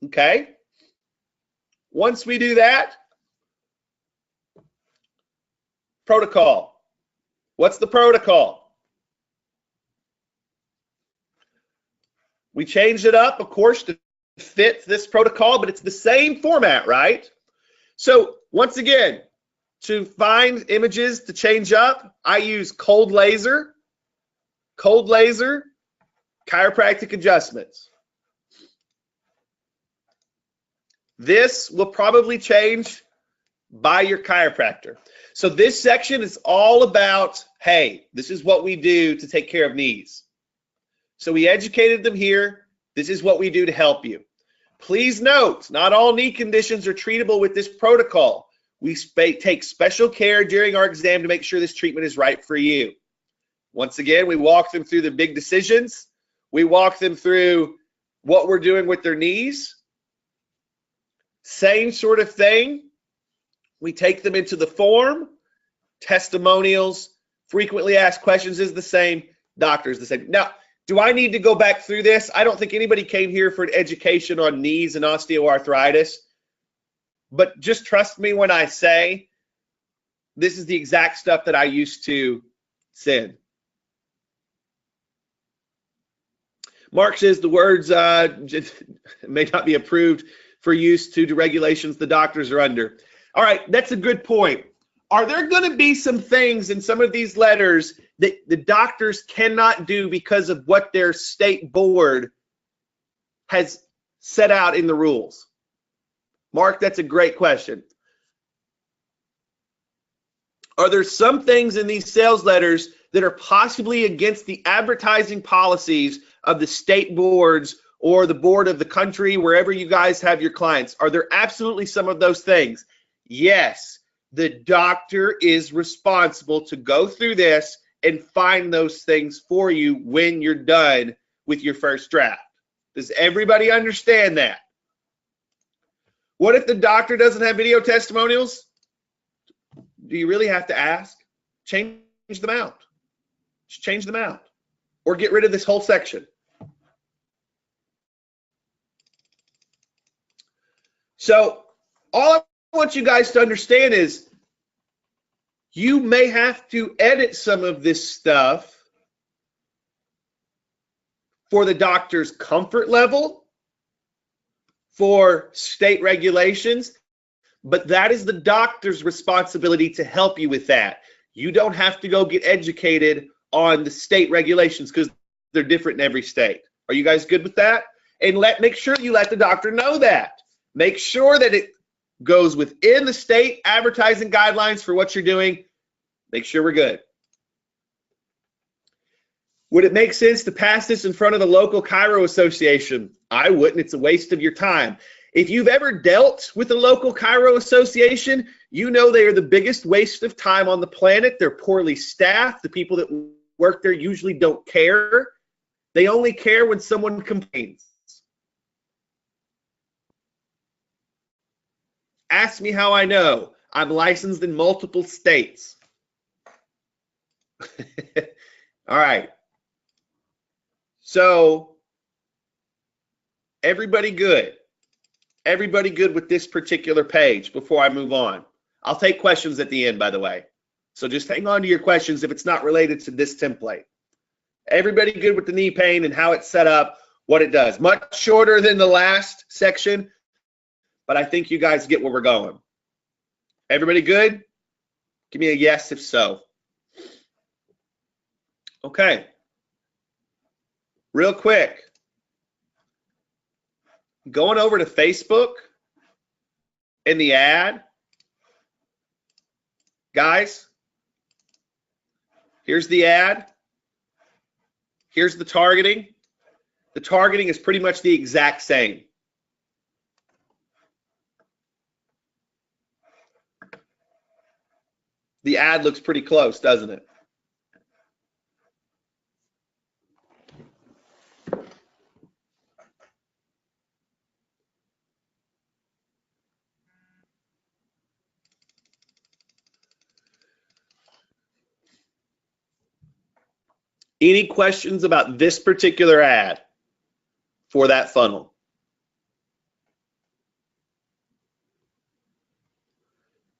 Okay? Once we do that, protocol. What's the protocol? We changed it up, of course, to fit this protocol, but it's the same format, right? So once again, to find images to change up, I use cold laser, chiropractic adjustments. This will probably change by your chiropractor. So this section is all about, hey, this is what we do to take care of knees. So we educated them here. This is what we do to help you. Please note, not all knee conditions are treatable with this protocol. We take special care during our exam to make sure this treatment is right for you. Once again, we walk them through the big decisions. We walk them through what we're doing with their knees. Same sort of thing. We take them into the form. Testimonials, frequently asked questions is the same. Doctors the same. Now, do I need to go back through this? I don't think anybody came here for an education on knees and osteoarthritis. But just trust me when I say this is the exact stuff that I used to send. Mark says the words may not be approved for use due to regulations the doctors are under. All right, that's a good point. Are there going to be some things in some of these letters that the doctors cannot do because of what their state board has set out in the rules? Mark, that's a great question. Are there some things in these sales letters that are possibly against the advertising policies of the state boards or the board of the country, wherever you guys have your clients? Are there absolutely some of those things? Yes, the doctor is responsible to go through this and find those things for you when you're done with your first draft. Does everybody understand that? What if the doctor doesn't have video testimonials? Do you really have to ask? Change them out. Just change them out. Or get rid of this whole section. So all I want you guys to understand is you may have to edit some of this stuff for the doctor's comfort level, for state regulations, but that is the doctor's responsibility to help you with that. You don't have to go get educated on the state regulations because they're different in every state. Are you guys good with that? And make sure you let the doctor know that. Make sure that it goes within the state advertising guidelines for what you're doing. Make sure we're good. Would it make sense to pass this in front of the local chiro association? I wouldn't. It's a waste of your time. If you've ever dealt with a local chiro association, you know they are the biggest waste of time on the planet. They're poorly staffed. The people that work there usually don't care. They only care when someone complains. Ask me how I know. I'm licensed in multiple states. All right. So, everybody good? Everybody good with this particular page before I move on? I'll take questions at the end, by the way. So just hang on to your questions if it's not related to this template. Everybody good with the knee pain and how it's set up, what it does? Much shorter than the last section, but I think you guys get where we're going. Everybody good? Give me a yes if so. Okay. Real quick. Going over to Facebook in the ad. Guys, here's the ad. Here's the targeting. The targeting is pretty much the exact same. The ad looks pretty close, doesn't it? Any questions about this particular ad for that funnel?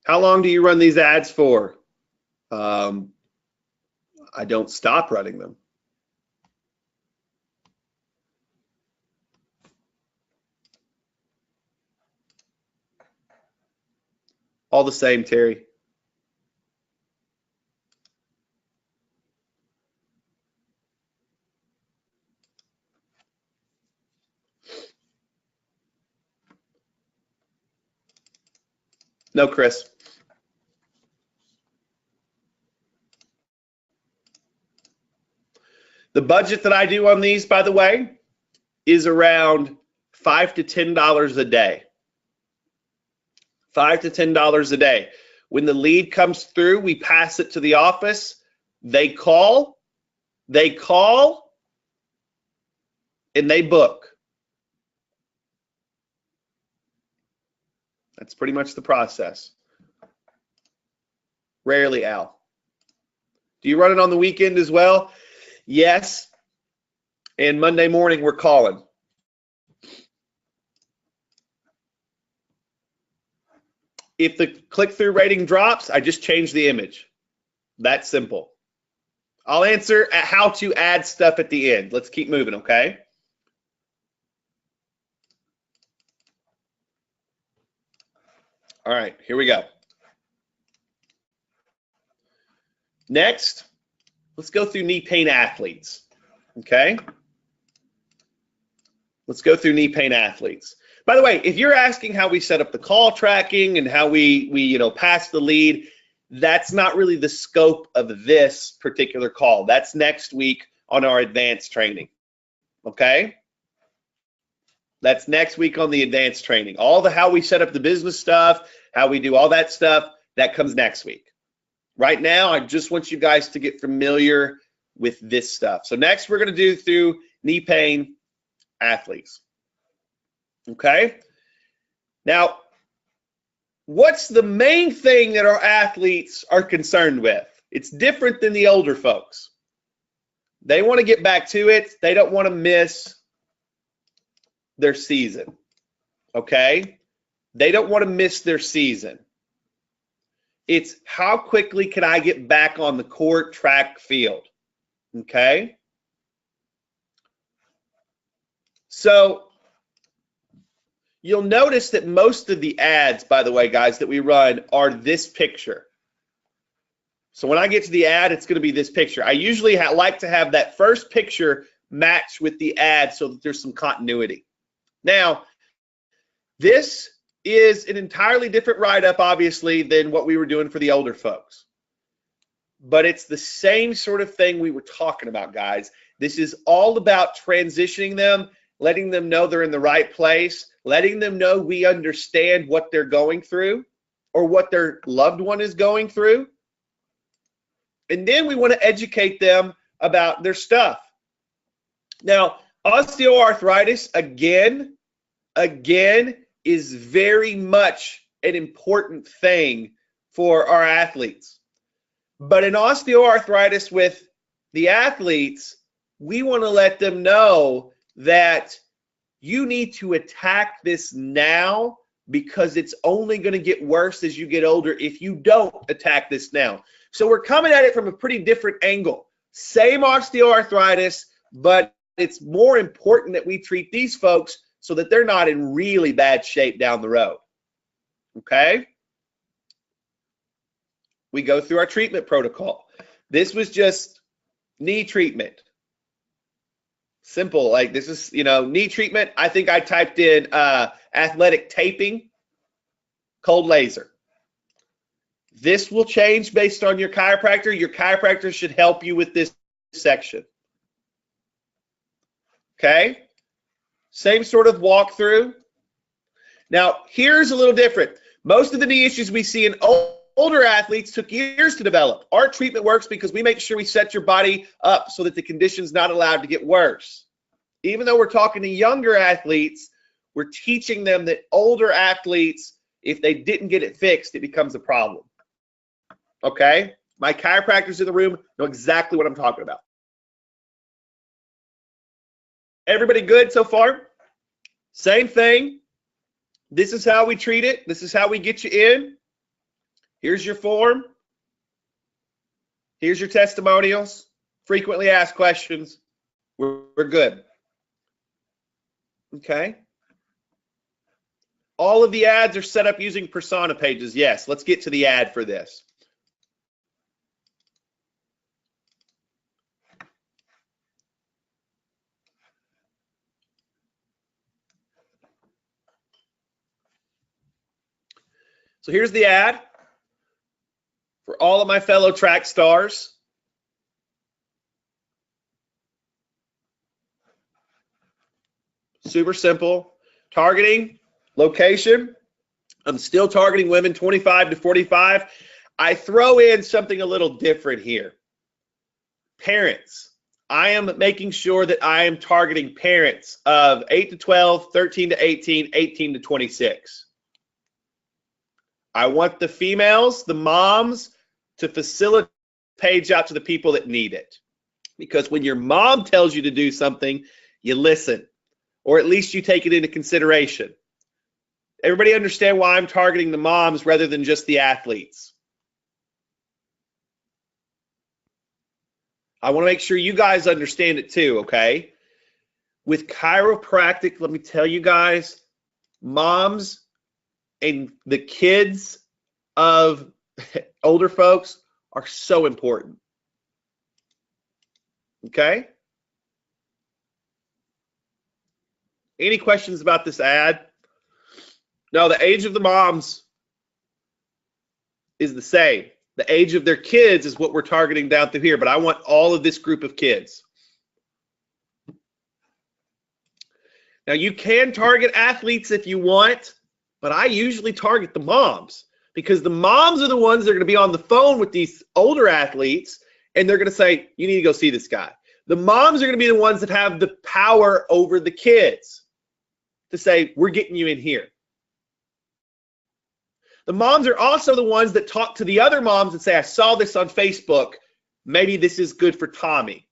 How long do you run these ads for? I don't stop running them. All the same, Terry. No, Chris. The budget that I do on these, by the way, is around $5 to $10 a day. $5 to $10 a day. When the lead comes through, we pass it to the office. They call, and they book. That's pretty much the process. Rarely, Al. Do you run it on the weekend as well? Yes. And Monday morning, we're calling. If the click-through rating drops, I just change the image. That's simple. I'll answer how to add stuff at the end. Let's keep moving, okay? All right, here we go. Next, let's go through knee pain athletes, okay? Let's go through knee pain athletes. By the way, if you're asking how we set up the call tracking and how we pass the lead, that's not really the scope of this particular call. That's next week on our advanced training, okay? That's next week on the advanced training. All the how we set up the business stuff, how we do all that stuff, that comes next week. Right now, I just want you guys to get familiar with this stuff. So next, we're going to do through knee pain athletes. Okay? Now, what's the main thing that our athletes are concerned with? It's different than the older folks. They want to get back to it. They don't want to miss their season. Okay? They don't want to miss their season. It's how quickly can I get back on the court, track, field, okay? So you'll notice that most of the ads, by the way, guys, that we run are this picture. So when I get to the ad, it's going to be this picture. I usually like to have that first picture match with the ad so that there's some continuity. Now, this is an entirely different write-up, obviously, than what we were doing for the older folks. But it's the same sort of thing we were talking about, guys. This is all about transitioning them, letting them know they're in the right place, letting them know we understand what they're going through or what their loved one is going through. And then we want to educate them about their stuff. Now, osteoarthritis, again, is very much an important thing for our athletes. But in osteoarthritis with the athletes, we want to let them know that you need to attack this now because it's only going to get worse as you get older if you don't attack this now. So we're coming at it from a pretty different angle. Same osteoarthritis, but it's more important that we treat these folks so that they're not in really bad shape down the road. Okay? We go through our treatment protocol. This was just knee treatment. Simple, like this is, knee treatment. I think I typed in athletic taping, cold laser. This will change based on your chiropractor. Your chiropractor should help you with this section. Okay? Same sort of walkthrough. Now, here's a little different. Most of the knee issues we see in older athletes took years to develop. Our treatment works because we make sure we set your body up so that the condition's not allowed to get worse. Even though we're talking to younger athletes, we're teaching them that older athletes, if they didn't get it fixed, it becomes a problem. Okay? My chiropractors in the room know exactly what I'm talking about. Everybody good so far? Same thing. This is how we treat it. This is how we get you in. Here's your form. Here's your testimonials. Frequently asked questions. We're good. Okay. All of the ads are set up using persona pages. Yes, let's get to the ad for this. So here's the ad for all of my fellow track stars. Super simple. Targeting, location. I'm still targeting women 25 to 45. I throw in something a little different here. Parents. I am making sure that I am targeting parents of 8 to 12, 13 to 18, 18 to 26. I want the females, the moms, to facilitate the page out to the people that need it. Because when your mom tells you to do something, you listen, or at least you take it into consideration. Everybody understand why I'm targeting the moms rather than just the athletes? I want to make sure you guys understand it too, okay? With chiropractic, let me tell you guys, moms and the kids of older folks are so important. Okay? Any questions about this ad? No, the age of the moms is the same. The age of their kids is what we're targeting down through here, but I want all of this group of kids. Now, you can target athletes if you want, but I usually target the moms because the moms are the ones that are going to be on the phone with these older athletes, and they're going to say, you need to go see this guy. The moms are going to be the ones that have the power over the kids to say, we're getting you in here. The moms are also the ones that talk to the other moms and say, I saw this on Facebook. Maybe this is good for Tommy.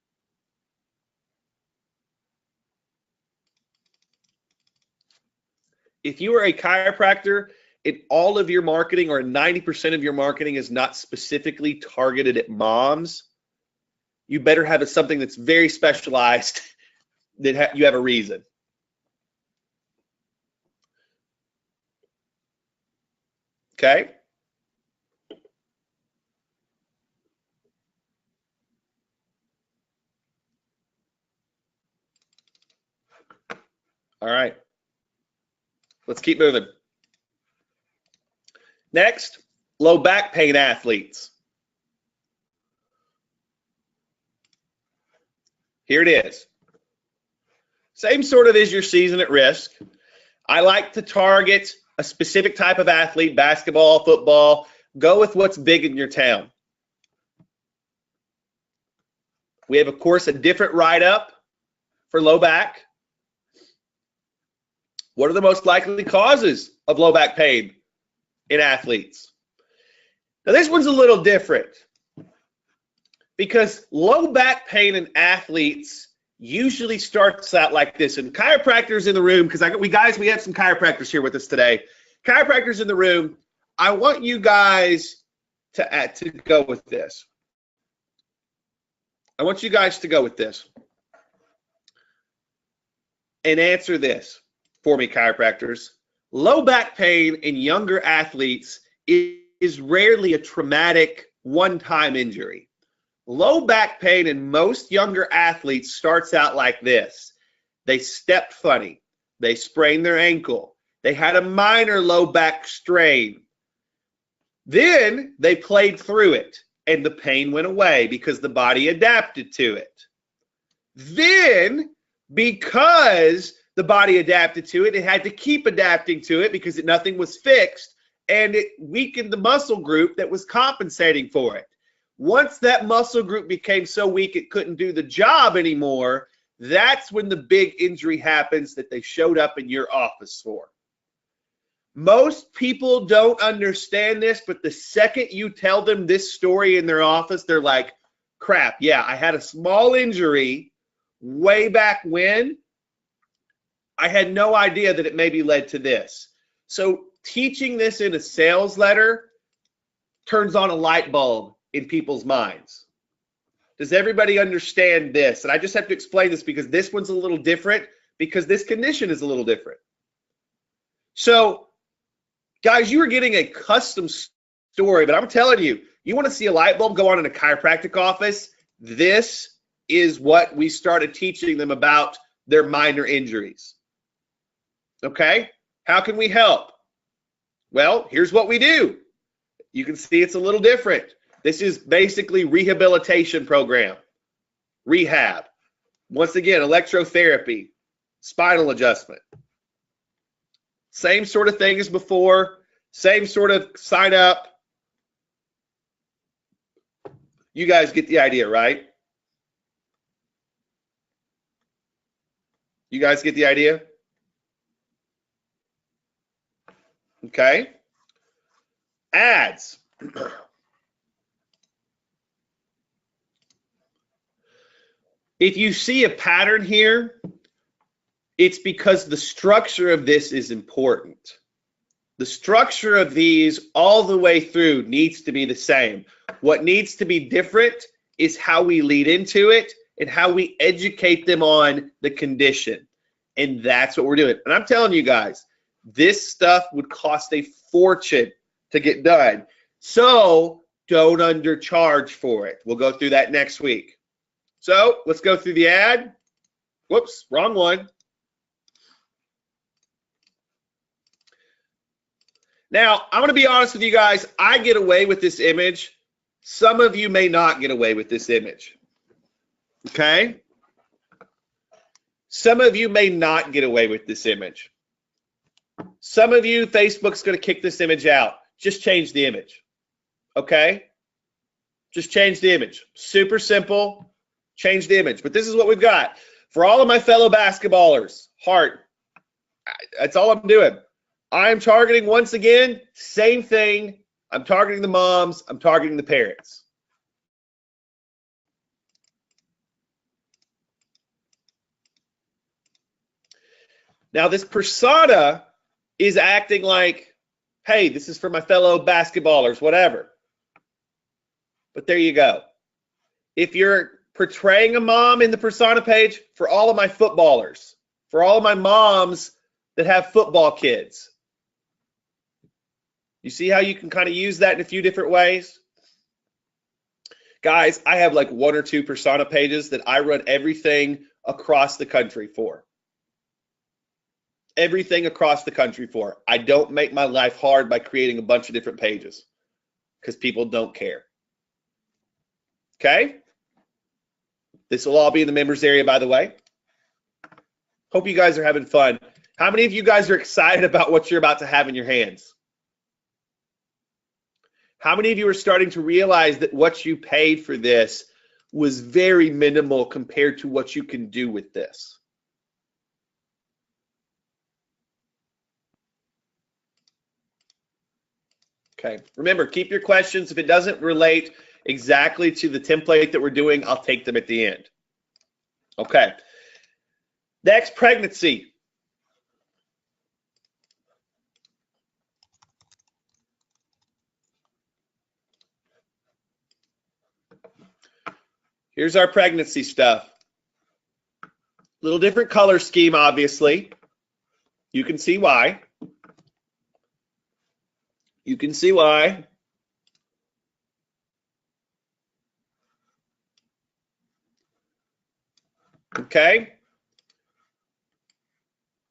if you are a chiropractor and all of your marketing or 90% of your marketing is not specifically targeted at moms, you better have something that's very specialized that you have a reason. Okay? All right. Let's keep moving. Next, low back pain athletes. Here it is. Same sort of is your season at risk. I like to target a specific type of athlete, basketball, football. Go with what's big in your town. We have, of course, a different write-up for low back. What are the most likely causes of low back pain in athletes? Now, this one's a little different because low back pain in athletes usually starts out like this. And chiropractors in the room, because we have some chiropractors here with us today. Chiropractors in the room, I want you guys to go with this. I want you guys to go with this and answer this for me, chiropractors. Low back pain in younger athletes is rarely a traumatic one-time injury. Low back pain in most younger athletes starts out like this. They stepped funny. They sprained their ankle. They had a minor low back strain. Then they played through it, and the pain went away because the body adapted to it. Then, because the body adapted to it, it had to keep adapting to it because nothing was fixed, and it weakened the muscle group that was compensating for it. Once that muscle group became so weak it couldn't do the job anymore, that's when the big injury happens that they showed up in your office for. Most people don't understand this, but the second you tell them this story in their office, they're like, crap, yeah, I had a small injury way back when. I had no idea that it maybe led to this. So teaching this in a sales letter turns on a light bulb in people's minds. Does everybody understand this? And I just have to explain this because this one's a little different because this condition is a little different. So, guys, you are getting a custom story, but I'm telling you, you want to see a light bulb go on in a chiropractic office, this is what we started teaching them about their minor injuries. Okay? How can we help? Well, here's what we do. You can see it's a little different. This is basically rehabilitation program, rehab. Once again, electrotherapy, spinal adjustment. Same sort of thing as before, same sort of sign up. You guys get the idea, right? You guys get the idea? Okay. Ads. If you see a pattern here, it's because the structure of this is important. The structure of these all the way through needs to be the same. What needs to be different is how we lead into it and how we educate them on the condition. And that's what we're doing. And I'm telling you guys, this stuff would cost a fortune to get done. So don't undercharge for it. We'll go through that next week. So let's go through the ad. Whoops, wrong one. Now, I'm going to be honest with you guys. I get away with this image. Some of you may not get away with this image. Okay? Some of you may not get away with this image. Some of you, Facebook's going to kick this image out. Just change the image. Okay? Just change the image. Super simple. Change the image. But this is what we've got. For all of my fellow basketballers, heart, that's all I'm doing. I'm targeting, once again, same thing. I'm targeting the moms. I'm targeting the parents. Now, this persona is acting like, hey, this is for my fellow basketballers, whatever. But there you go. If you're portraying a mom in the persona page, for all of my footballers, for all of my moms that have football kids, you see how you can kind of use that in a few different ways? Guys, I have like 1 or 2 persona pages that I run everything across the country for. Everything across the country for. I don't make my life hard by creating a bunch of different pages because people don't care. Okay? This will all be in the members area, by the way. Hope you guys are having fun. How many of you guys are excited about what you're about to have in your hands? How many of you are starting to realize that what you paid for this was very minimal compared to what you can do with this? Okay, remember, keep your questions. If it doesn't relate exactly to the template that we're doing, I'll take them at the end. Okay, next, pregnancy. Here's our pregnancy stuff. Little different color scheme, obviously. You can see why. You can see why. Okay.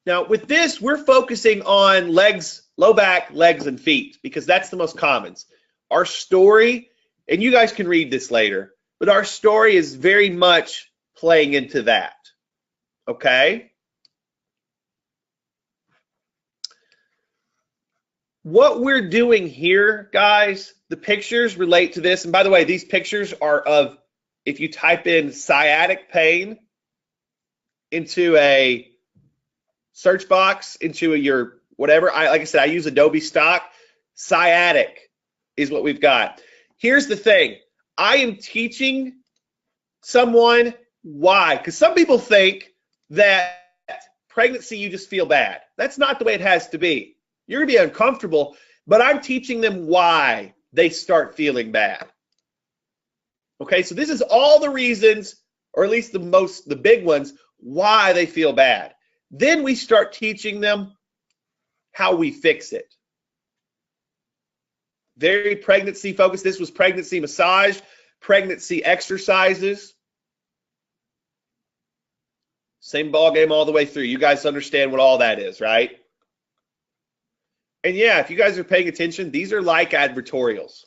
Now, with this, we're focusing on legs, low back, legs, and feet, because that's the most commons. Our story, and you guys can read this later, but our story is very much playing into that. Okay? What we're doing here, guys, the pictures relate to this. And by the way, these pictures are of, if you type in sciatic pain into a search box, into your whatever, like I said, I use Adobe stock. Sciatic is what we've got. Here's the thing. I am teaching someone why. Because some people think that pregnancy, you just feel bad. That's not the way it has to be. You're going to be uncomfortable, but I'm teaching them why they start feeling bad. Okay, so this is all the reasons, or at least the big ones, why they feel bad. Then we start teaching them how we fix it. Very pregnancy focused. This was pregnancy massage, pregnancy exercises. Same ball game all the way through. You guys understand what all that is, right? And yeah, if you guys are paying attention, these are like advertorials.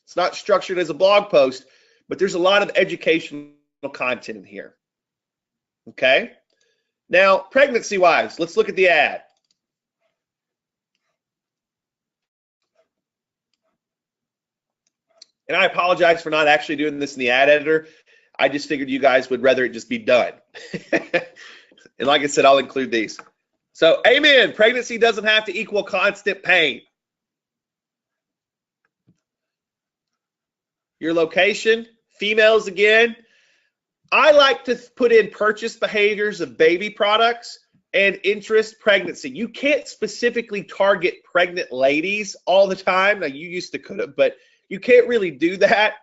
It's not structured as a blog post, but there's a lot of educational content in here. Okay? Now, pregnancy-wise, let's look at the ad. And I apologize for not actually doing this in the ad editor. I just figured you guys would rather it just be done. And like I said, I'll include these. So, amen. Pregnancy doesn't have to equal constant pain. Your location, females again. I like to put in purchase behaviors of baby products and interest pregnancy. You can't specifically target pregnant ladies all the time. Now, you used to could have, but you can't really do that.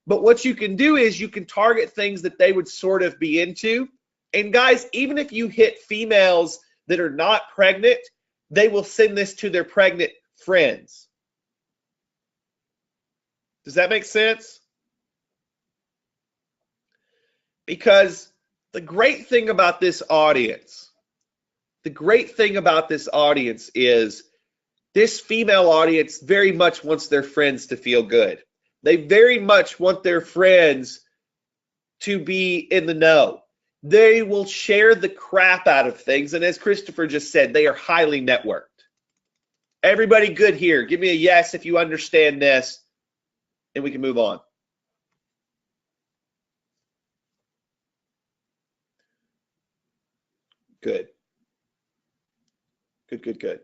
But what you can do is you can target things that they would sort of be into. And guys, even if you hit females that are not pregnant, they will send this to their pregnant friends. Does that make sense? Because the great thing about this audience, is this female audience very much wants their friends to feel good. They very much want their friends to be in the know. They will share the crap out of things. And as Christopher just said, they are highly networked. Everybody good here? Give me a yes if you understand this, and we can move on. Good. Good.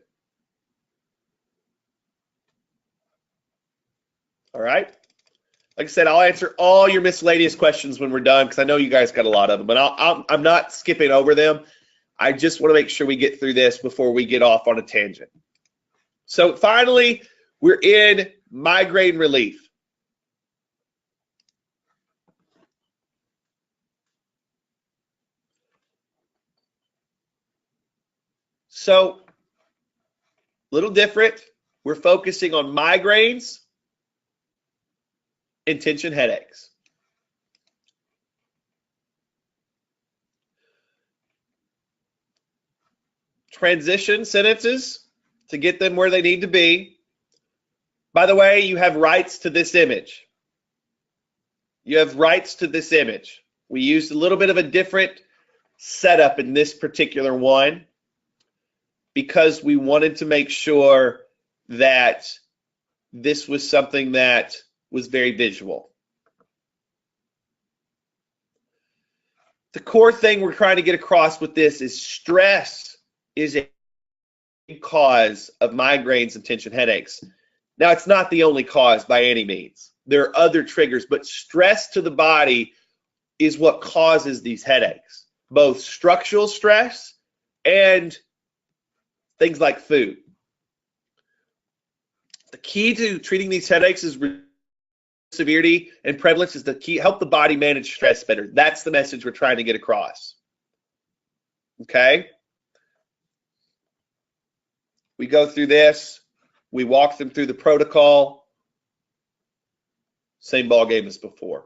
All right. Like I said, I'll answer all your miscellaneous questions when we're done because I know you guys got a lot of them, but I'm not skipping over them. I just want to make sure we get through this before we get off on a tangent. So finally, we're in migraine relief. So, a little different. We're focusing on migraines and tension headaches. Transition sentences to get them where they need to be. By the way, you have rights to this image. You have rights to this image. We used a little bit of a different setup in this particular one because we wanted to make sure that this was something that was very visual. The core thing we're trying to get across with this is stress is a cause of migraines and tension headaches. Now, it's not the only cause by any means. There are other triggers, but stress to the body is what causes these headaches, both structural stress and things like food. The key to treating these headaches is severity and prevalence is the key. Help the body manage stress better. That's the message we're trying to get across. Okay? We go through this. We walk them through the protocol. Same ball game as before.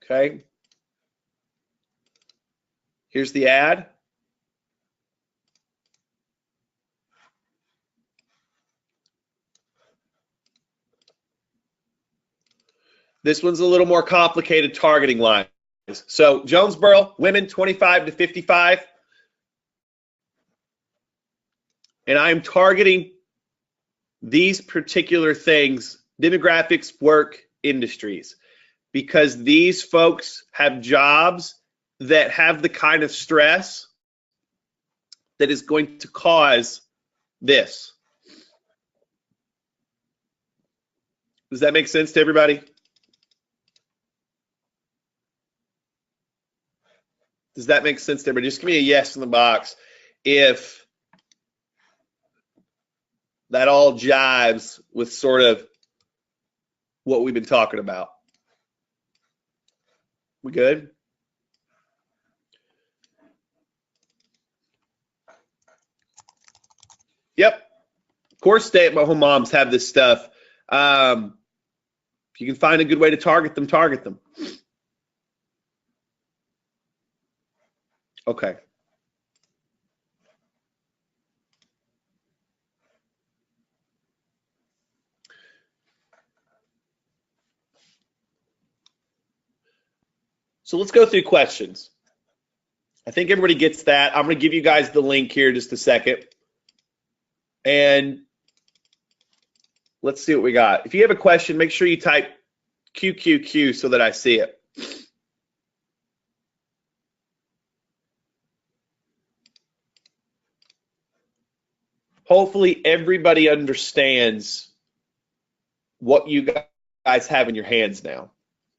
Okay. Here's the ad. This one's a little more complicated targeting line. So Jonesboro, women 25 to 55. And I'm targeting these particular things, demographics, work, industries, because these folks have jobs that have the kind of stress that is going to cause this. Does that make sense to everybody? Does that make sense to everybody? Just give me a yes in the box if that all jives with sort of what we've been talking about. We good? Yep. Of course, stay-at-home moms have this stuff. If you can find a good way to target them, target them. Okay. So let's go through questions. I think everybody gets that. I'm going to give you guys the link here in just a second. And let's see what we got. If you have a question, make sure you type QQQ so that I see it. Hopefully everybody understands what you guys have in your hands now.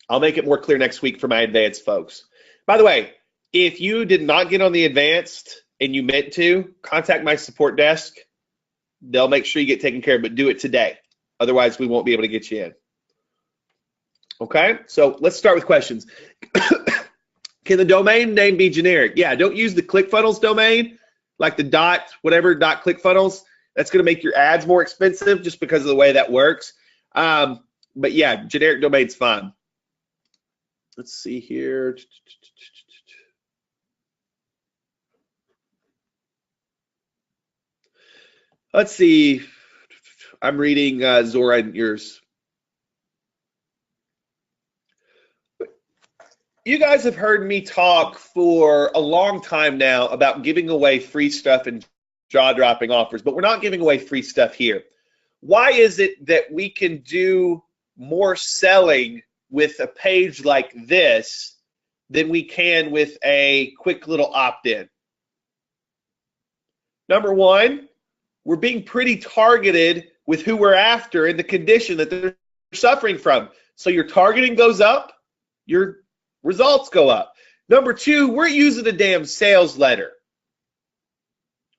I'll make it more clear next week for my advanced folks. By the way, if you did not get on the advanced and you meant to, contact my support desk. They'll make sure you get taken care of, but do it today. Otherwise, we won't be able to get you in. Okay, so let's start with questions. Can the domain name be generic? Yeah, don't use the ClickFunnels domain, like the .ClickFunnels. That's going to make your ads more expensive just because of the way that works. But yeah, generic domain's fine. Let's see here. Let's see. I'm reading Zora and yours. You guys have heard me talk for a long time now about giving away free stuff and jaw-dropping offers, but we're not giving away free stuff here. Why is it that we can do more selling with a page like this than we can with a quick little opt-in? Number one, we're being pretty targeted with who we're after and the condition that they're suffering from. So your targeting goes up your results go up. Number two, we're using a damn sales letter.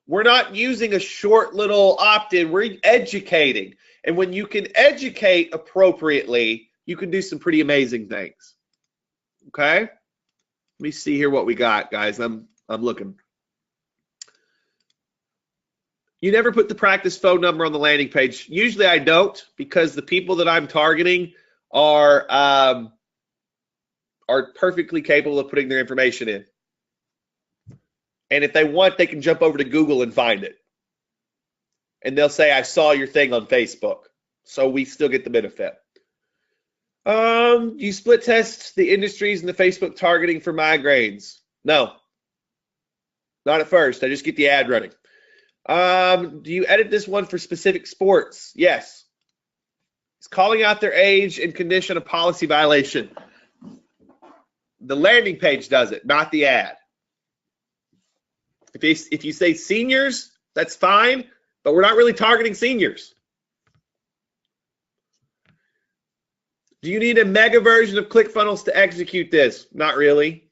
We're not using a short little opt-in. We're educating. And when you can educate appropriately, you can do some pretty amazing things. Okay? Let me see here what we got, guys. I'm looking. You never put the practice phone number on the landing page. Usually I don't, because the people that I'm targeting are perfectly capable of putting their information in. And if they want, they can jump over to Google and find it. And they'll say, I saw your thing on Facebook. So we still get the benefit. You split test the industries and the Facebook targeting for migraines? No. Not at first. I just get the ad running. Do you edit this one for specific sports? Yes. It's calling out their age and condition a policy violation. The landing page does it, not the ad. If you say seniors, that's fine, but we're not really targeting seniors. Do you need a mega version of ClickFunnels to execute this? Not really.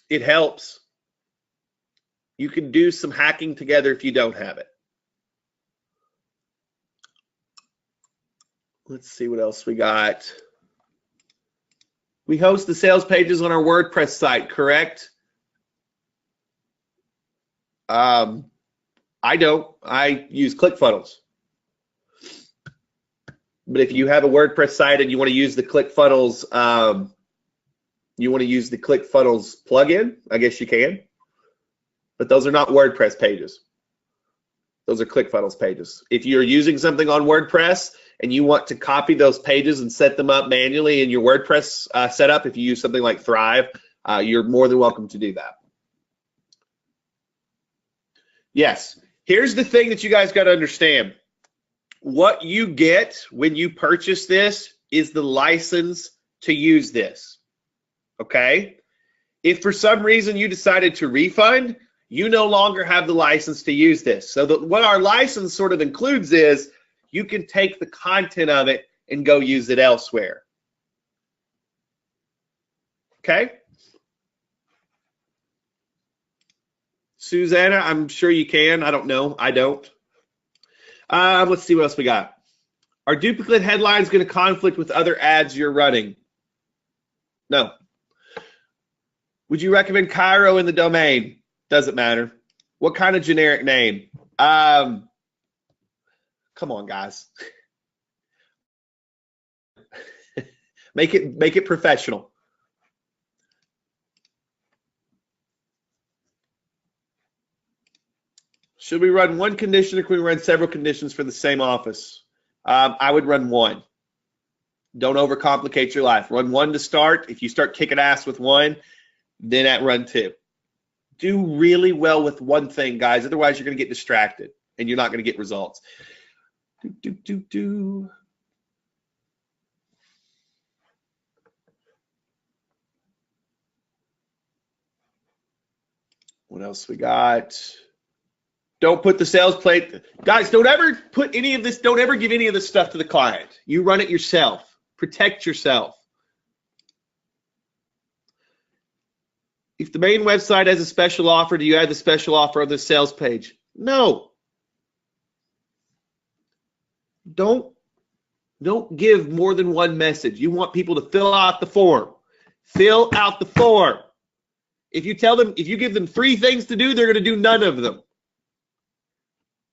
It helps. You can do some hacking together if you don't have it. Let's see what else we got. We host the sales pages on our WordPress site, correct? I don't. I use ClickFunnels. But if you have a WordPress site and you want to use the ClickFunnels, plugin, I guess you can. But those are not WordPress pages. Those are ClickFunnels pages. If you're using something on WordPress and you want to copy those pages and set them up manually in your WordPress setup, if you use something like Thrive, you're more than welcome to do that. Yes, here's the thing that you guys got to understand. What you get when you purchase this is the license to use this, okay? If for some reason you decided to refund, you no longer have the license to use this. So what our license sort of includes is you can take the content of it and go use it elsewhere. Okay? Susanna, I'm sure you can. I don't know. I don't. Let's see what else we got. Are duplicate headlines going to conflict with other ads you're running? No. Would you recommend Cairo in the domain? Doesn't matter. What kind of generic name? Come on, guys. Make it professional. Should we run one condition or can we run several conditions for the same office? I would run one. Don't overcomplicate your life. Run one to start. If you start kicking ass with one, then at run two. Do really well with one thing, guys. Otherwise, you're going to get distracted and you're not going to get results. What else we got? Don't put the sales plate. Guys, don't ever put any of this, don't ever give any of this stuff to the client. You run it yourself. Protect yourself. If the main website has a special offer, do you add the special offer on the sales page? No. Don't give more than one message. You want people to fill out the form. Fill out the form. If you give them 3 things to do, they're going to do none of them.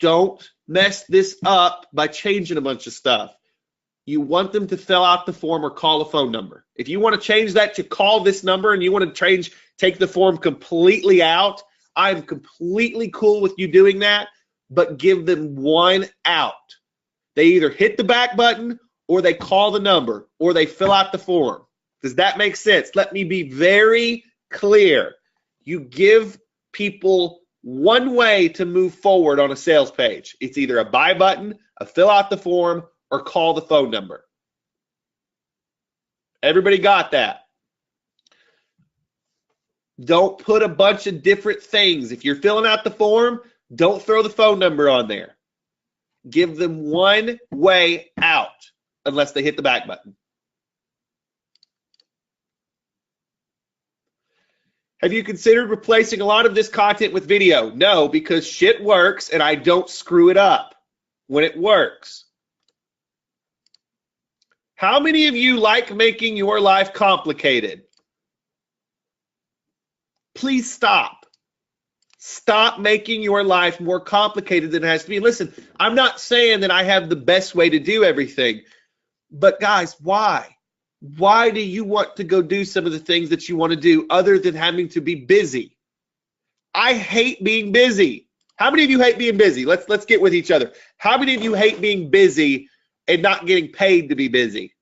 Don't mess this up by changing a bunch of stuff. You want them to fill out the form or call a phone number. If you want to change that to call this number and you want to take the form completely out, I'm completely cool with you doing that, but give them one out. They either hit the back button or they call the number or they fill out the form. Does that make sense? Let me be very clear. You give people one way to move forward on a sales page. It's either a buy button, a fill out the form, or call the phone number. Everybody got that? Don't put a bunch of different things. If you're filling out the form, don't throw the phone number on there. Give them one way out. unless they hit the back button. Have you considered replacing a lot of this content with video? No, because shit works and I don't screw it up when it works. How many of you like making your life complicated? Please stop. Stop making your life more complicated than it has to be. Listen, I'm not saying that I have the best way to do everything, but guys, why? Why do you want to go do some of the things that you want to do other than having to be busy? I hate being busy. How many of you hate being busy? Let's get with each other. How many of you hate being busy and not getting paid to be busy?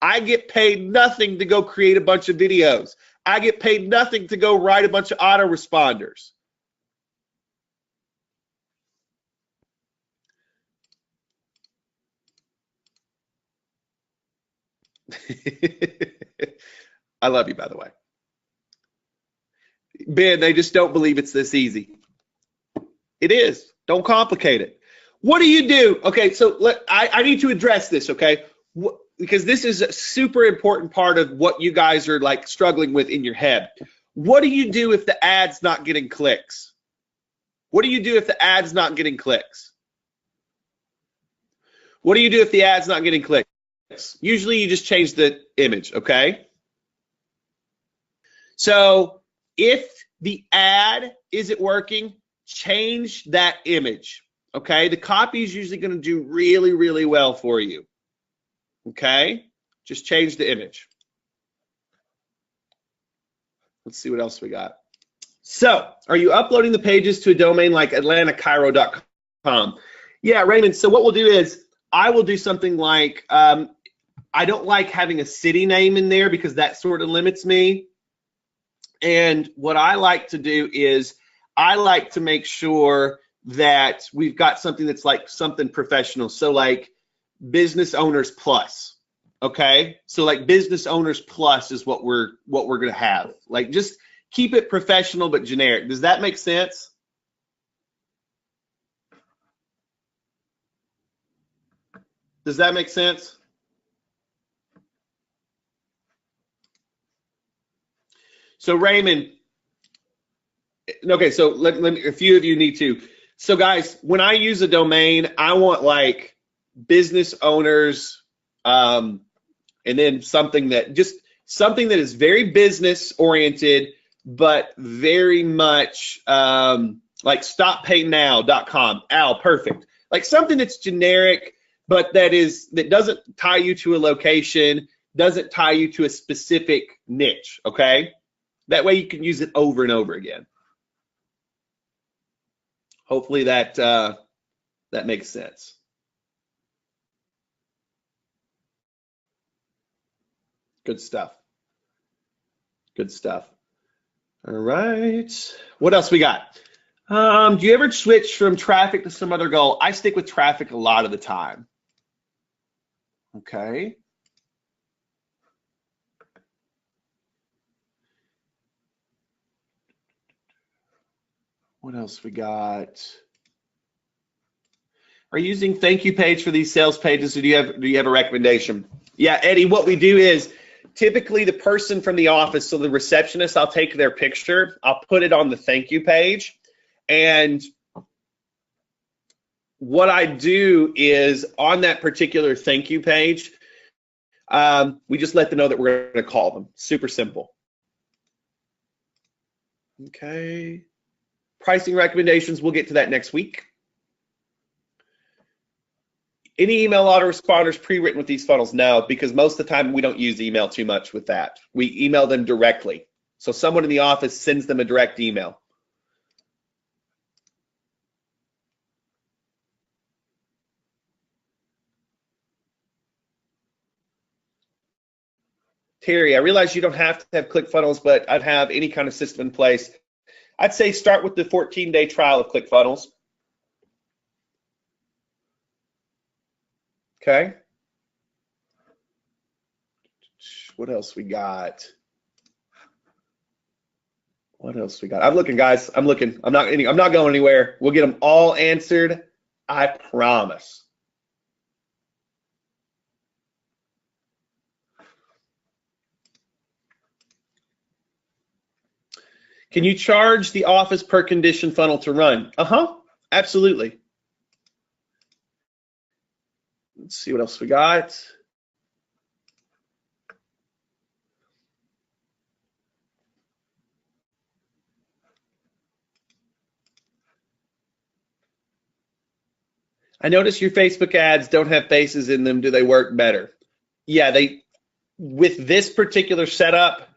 I get paid nothing to go create a bunch of videos. I get paid nothing to go write a bunch of autoresponders. I love you, by the way. Ben, they just don't believe it's this easy. It is. Don't complicate it. What do you do? Okay, so I need to address this, okay? Because this is a super important part of what you guys are like struggling with in your head. What do you do if the ad's not getting clicks? What do you do if the ad's not getting clicks? What do you do if the ad's not getting clicks? Usually you just change the image, okay? So if the ad isn't working, change that image, okay? The copy is usually going to do really, really well for you, okay? Just change the image. Let's see what else we got. So are you uploading the pages to a domain like atlantachiro.com? Yeah, Raymond, so what we'll do is I will do something like, I don't like having a city name in there because that sort of limits me. And what I like to do is I like to make sure that we've got something that's like something professional. So like Business Owners Plus, okay? So like Business Owners Plus is what we're gonna have. Like just keep it professional but generic. Does that make sense? Does that make sense? So Raymond, okay, so let me, a few of you need to. So guys, when I use a domain, I want like business owners, and then something that is very business oriented, but very much like stoppaynow.com. Al, perfect. Like something that's generic, but that doesn't tie you to a location, doesn't tie you to a specific niche, okay? That way you can use it over and over again. Hopefully that makes sense. Good stuff. Good stuff. All right. What else we got? Do you ever switch from traffic to some other goal? I stick with traffic a lot of the time. Okay. What else we got? Are you using thank you page for these sales pages, or do you have a recommendation? Yeah, Eddie, what we do is typically the person from the office, so the receptionist, I'll take their picture, I'll put it on the thank you page, and what I do is on that particular thank you page, we just let them know that we're going to call them. Super simple. Okay. Pricing recommendations, we'll get to that next week. Any email autoresponders pre-written with these funnels? No, because most of the time we don't use email too much with that. We email them directly. So someone in the office sends them a direct email. Terry, I realize you don't have to have ClickFunnels, but I'd have any kind of system in place. I'd say start with the 14-day trial of ClickFunnels. Okay. What else we got? What else we got? I'm looking, guys. I'm looking. I'm not going anywhere. We'll get them all answered. I promise. Can you charge the office per condition funnel to run? Absolutely. Let's see what else we got. I notice your Facebook ads don't have faces in them. Do they work better? Yeah, with this particular setup,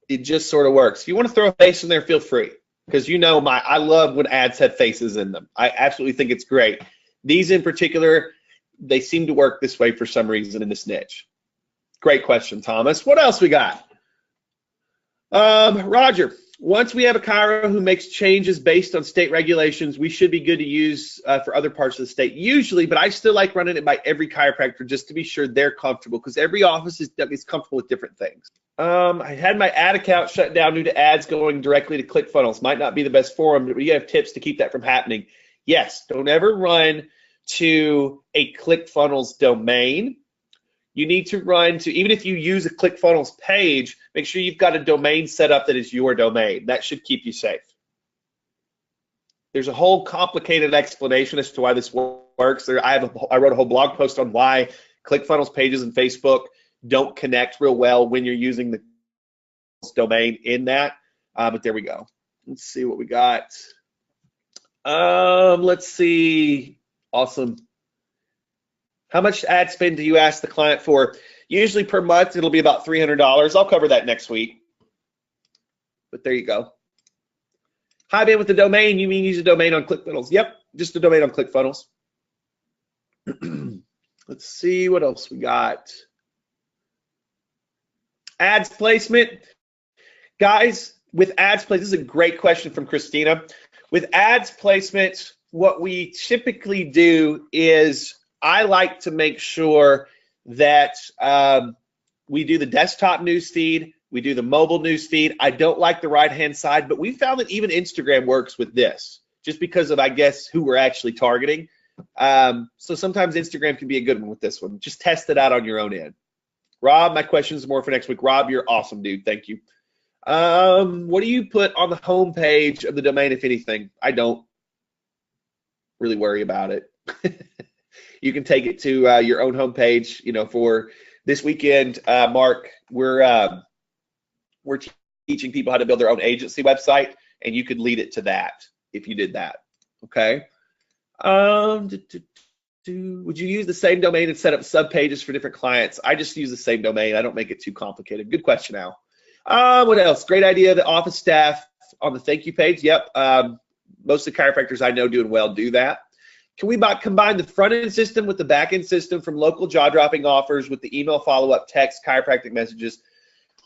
it just sort of works. If you want to throw a face in there, feel free. Because I love when ads have faces in them. I absolutely think it's great. These in particular, they seem to work this way for some reason in this niche. Great question, Thomas. What else we got? Roger, once we have a chiro who makes changes based on state regulations, we should be good to use for other parts of the state usually, but I still like running it by every chiropractor just to be sure they're comfortable, because every office is comfortable with different things. I had my ad account shut down due to ads going directly to ClickFunnels. Might not be the best forum, but you have tips to keep that from happening. Yes, don't ever run to a ClickFunnels domain. You need to run to, even if you use a ClickFunnels page, make sure you've got a domain set up that is your domain. That should keep you safe. There's a whole complicated explanation as to why this works. I wrote a whole blog post on why ClickFunnels pages in Facebook don't connect real well when you're using the domain in that. But there we go. Let's see what we got. Let's see. Awesome. How much ad spend do you ask the client for? Usually per month, it'll be about $300. I'll cover that next week. But there you go. Hi, Ben, with the domain, you mean use a domain on ClickFunnels? Yep, just a domain on ClickFunnels. Let's see what else we got. Ads placement. Guys, with ads placement, this is a great question from Christina. With ads placement, what we typically do is I like to make sure that we do the desktop news feed, we do the mobile news feed. I don't like the right-hand side, but we found that even Instagram works with this, just because of, I guess, who we're actually targeting. So sometimes Instagram can be a good one with this one. Just test it out on your own end. Rob, my question is more for next week. Rob, you're awesome, dude. Thank you. What do you put on the home page of the domain, if anything? I don't really worry about it. You can take it to your own homepage. You know, for this weekend, Mark, we're teaching people how to build their own agency website, and you could lead it to that if you did that. Okay. Would you use the same domain and set up sub pages for different clients? I just use the same domain. I don't make it too complicated. Good question, Al. What else? Great idea. The office staff on the thank you page. Yep. Most of the chiropractors I know doing well do that. Can we combine the front-end system with the back-end system from local jaw-dropping offers with the email follow-up, text, chiropractic messages?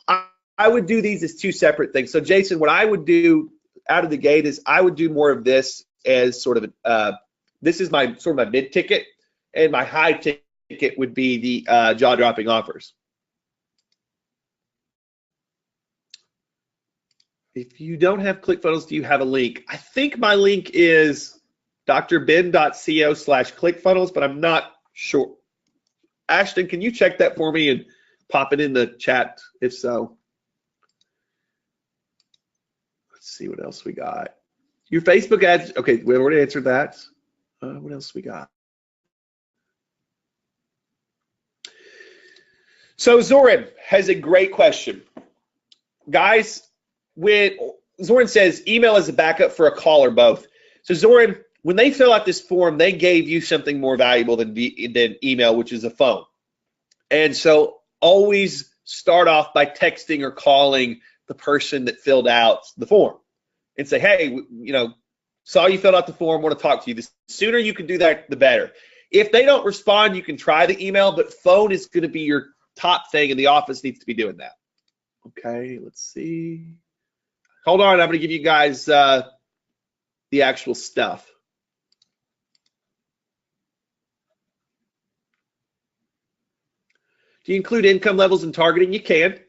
I would do these as two separate things. So, Jason, what I would do out of the gate is I would do more of this as sort of this is my sort of my mid-ticket, and my high ticket would be the jaw-dropping offers. If you don't have ClickFunnels, do you have a link? I think my link is drben.co/ClickFunnels, but I'm not sure. Ashton, can you check that for me and pop it in the chat if so? Let's see what else we got. Your Facebook ads. Okay, we already answered that. What else we got? So Zoran has a great question. Guys, when Zoran says email as a backup for a call or both. So Zoran, when they fill out this form, they gave you something more valuable than email, which is a phone. And so always start off by texting or calling the person that filled out the form and say, hey, you know, saw you filled out the form, want to talk to you. The sooner you can do that, the better. If they don't respond, you can try the email, but phone is going to be your top thing, and the office needs to be doing that. Okay, let's see. Hold on, I'm going to give you guys the actual stuff. Do you include income levels in targeting? You can.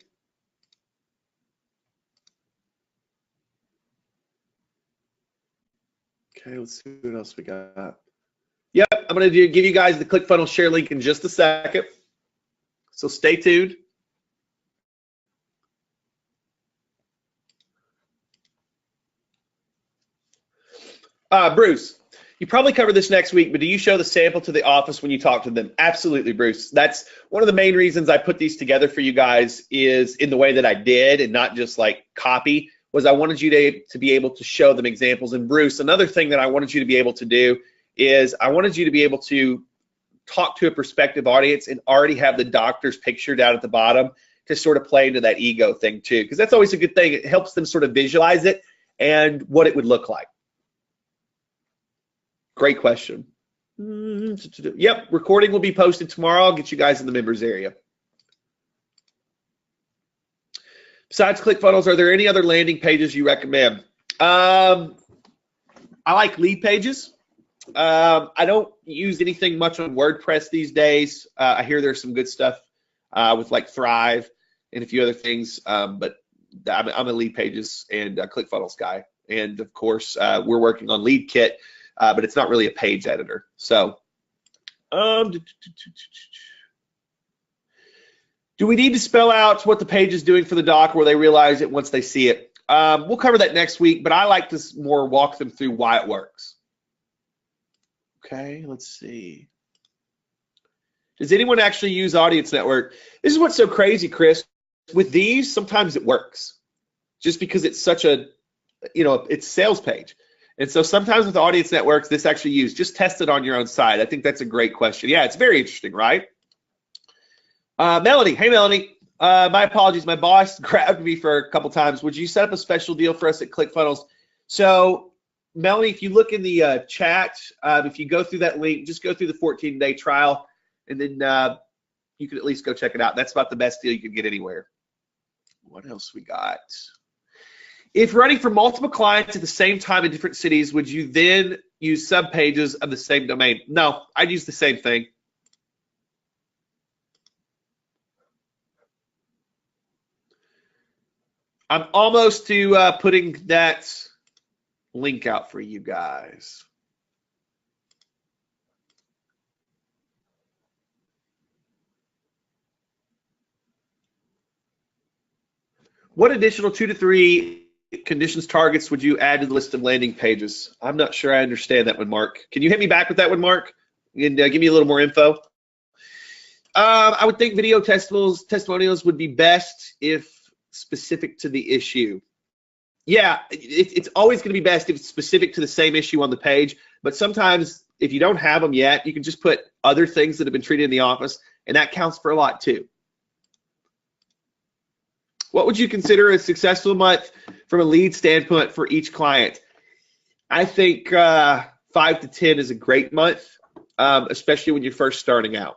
Okay, let's see what else we got. Yep, I'm going to give you guys the ClickFunnels share link in just a second. So stay tuned. Bruce, you probably cover this next week, but do you show the sample to the office when you talk to them? Absolutely, Bruce. That's one of the main reasons I put these together for you guys is in the way that I did and not just like copy, was I wanted you to be able to show them examples. And Bruce, another thing that I wanted you to be able to do is I wanted you to be able to talk to a prospective audience and already have the doctor's picture down at the bottom to sort of play into that ego thing too, because that's always a good thing. It helps them sort of visualize it and what it would look like. Great question. Yep, recording will be posted tomorrow. I'll get you guys in the members area. Besides ClickFunnels, are there any other landing pages you recommend? I like lead pages. I don't use anything much on WordPress these days. I hear there's some good stuff with like Thrive and a few other things, but I'm a lead pages and ClickFunnels guy. And of course, we're working on Lead Kit, but it's not really a page editor. So, do we need to spell out what the page is doing for the doc, or will they realize it once they see it? We'll cover that next week, but I like to more walk them through why it works. Okay, let's see. Does anyone actually use Audience Network? This is what's so crazy, Chris. With these, sometimes it works just because it's such a, it's a sales page. And so sometimes with Audience Networks, this actually used. Just test it on your own side. I think that's a great question. Yeah, it's very interesting, right? Melanie, hey Melanie. My apologies, my boss grabbed me for a couple times. Would you set up a special deal for us at ClickFunnels? So Melanie, if you look in the chat, if you go through that link, just go through the 14-day trial, and then you can at least go check it out. That's about the best deal you can get anywhere. What else we got? If running for multiple clients at the same time in different cities, would you then use sub-pages of the same domain? No, I'd use the same thing. I'm almost to putting that link out for you guys. What additional 2 to 3 conditions targets would you add to the list of landing pages? I'm not sure I understand that one, Mark. Can you hit me back with that one, Mark? And give me a little more info. I would think video testimonials would be best if specific to the issue. Yeah, it's always going to be best if it's specific to the same issue on the page, but sometimes if you don't have them yet, you can just put other things that have been treated in the office, and that counts for a lot too. What would you consider a successful month from a lead standpoint for each client? I think 5 to 10 is a great month, especially when you're first starting out.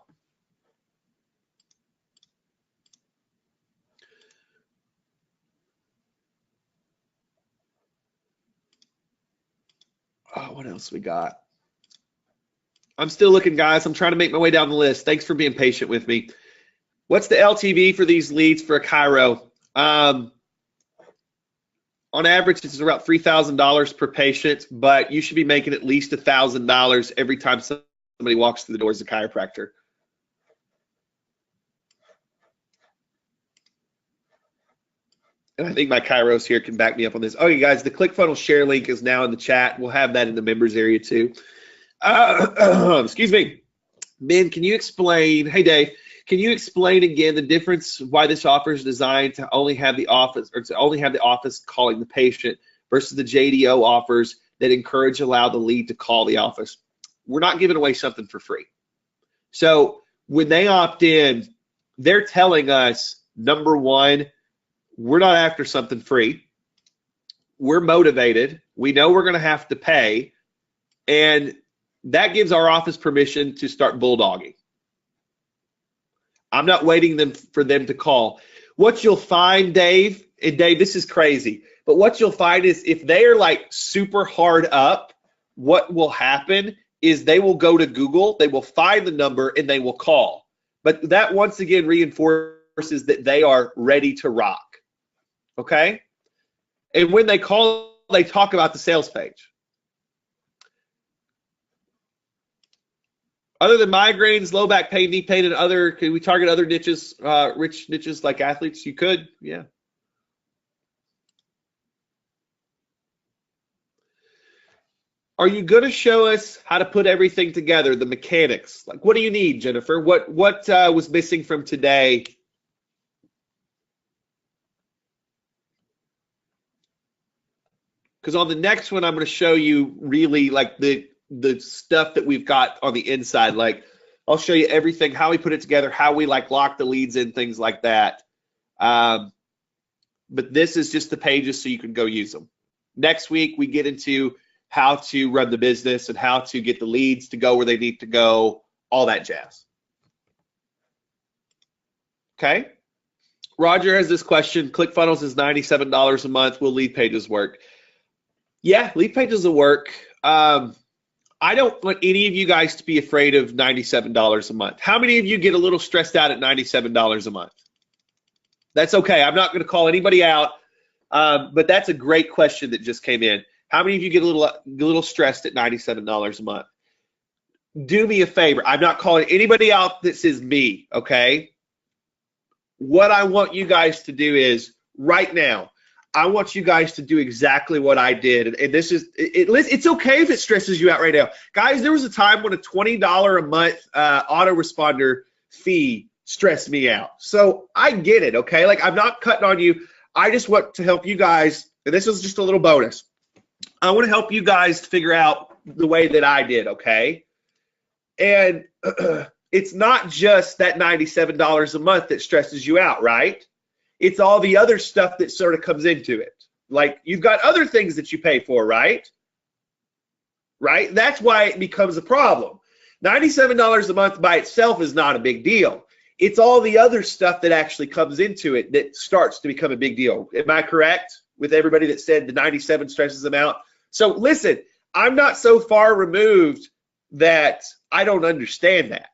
Oh, what else we got? I'm still looking, guys. I'm trying to make my way down the list. Thanks for being patient with me. What's the LTV for these leads for a Chiro? On average, it's around $3,000 per patient, but you should be making at least $1,000 every time somebody walks through the doors of a chiropractor. And I think my Chiros here can back me up on this. Oh, you guys, the ClickFunnels share link is now in the chat. We'll have that in the members area too. Excuse me. Ben, can you explain, hey Dave, can you explain again the difference why this offer is designed to only have the office, or to only have the office calling the patient versus the JDO offers that allow the lead to call the office? We're not giving away something for free. So when they opt in, they're telling us, number one, we're not after something free. We're motivated. We know we're going to have to pay. And that gives our office permission to start bulldogging. I'm not waiting for them to call. What you'll find, Dave, and Dave, this is crazy, but what you'll find is if they are like super hard up, what will happen is they will go to Google, they will find the number, and they will call. But that once again reinforces that they are ready to rock. Okay? And when they call, they talk about the sales page. Other than migraines, low back pain, knee pain, and other, can we target other niches, rich niches like athletes? You could, yeah. Are you going to show us how to put everything together, the mechanics? Like, what do you need, Jennifer? What was missing from today? Because on the next one, I'm going to show you really like the stuff that we've got on the inside. Like, I'll show you everything, how we put it together, how we like lock the leads in, things like that. But this is just the pages so you can go use them. Next week, we get into how to run the business and how to get the leads to go where they need to go, all that jazz. Okay. Roger has this question. ClickFunnels is $97 a month. Will lead pages work? Yeah, lead pages will work. I don't want any of you guys to be afraid of $97 a month. How many of you get a little stressed out at $97 a month? That's okay. I'm not going to call anybody out, but that's a great question that just came in. How many of you get a little stressed at $97 a month? Do me a favor. I'm not calling anybody out that says me, okay? What I want you guys to do is right now, I want you guys to do exactly what I did. And this is, it's okay if it stresses you out right now. Guys, there was a time when a $20 a month autoresponder fee stressed me out. So I get it, okay? Like, I'm not cutting on you. I just want to help you guys, and this is just a little bonus. I want to help you guys figure out the way that I did, okay? And it's not just that $97 a month that stresses you out, right? It's all the other stuff that sort of comes into it. Like, you've got other things that you pay for, right? Right? That's why it becomes a problem. $97 a month by itself is not a big deal. It's all the other stuff that actually comes into it that starts to become a big deal. Am I correct with everybody that said the 97 stresses them out? So listen, I'm not so far removed that I don't understand that.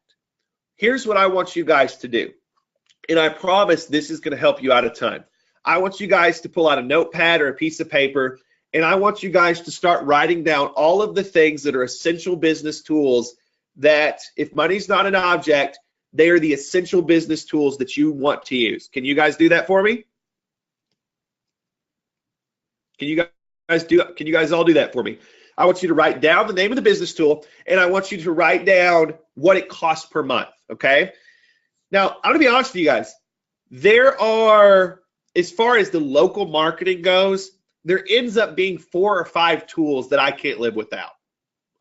Here's what I want you guys to do. And I promise this is going to help you out a ton. I want you guys to pull out a notepad or a piece of paper, and I want you guys to start writing down all of the things that are essential business tools that, if money's not an object, they are the essential business tools that you want to use. Can you guys do that for me? Can you guys all do that for me? I want you to write down the name of the business tool, and I want you to write down what it costs per month, okay? Now, I'm going to be honest with you guys. There are, as far as the local marketing goes, there ends up being 4 or 5 tools that I can't live without,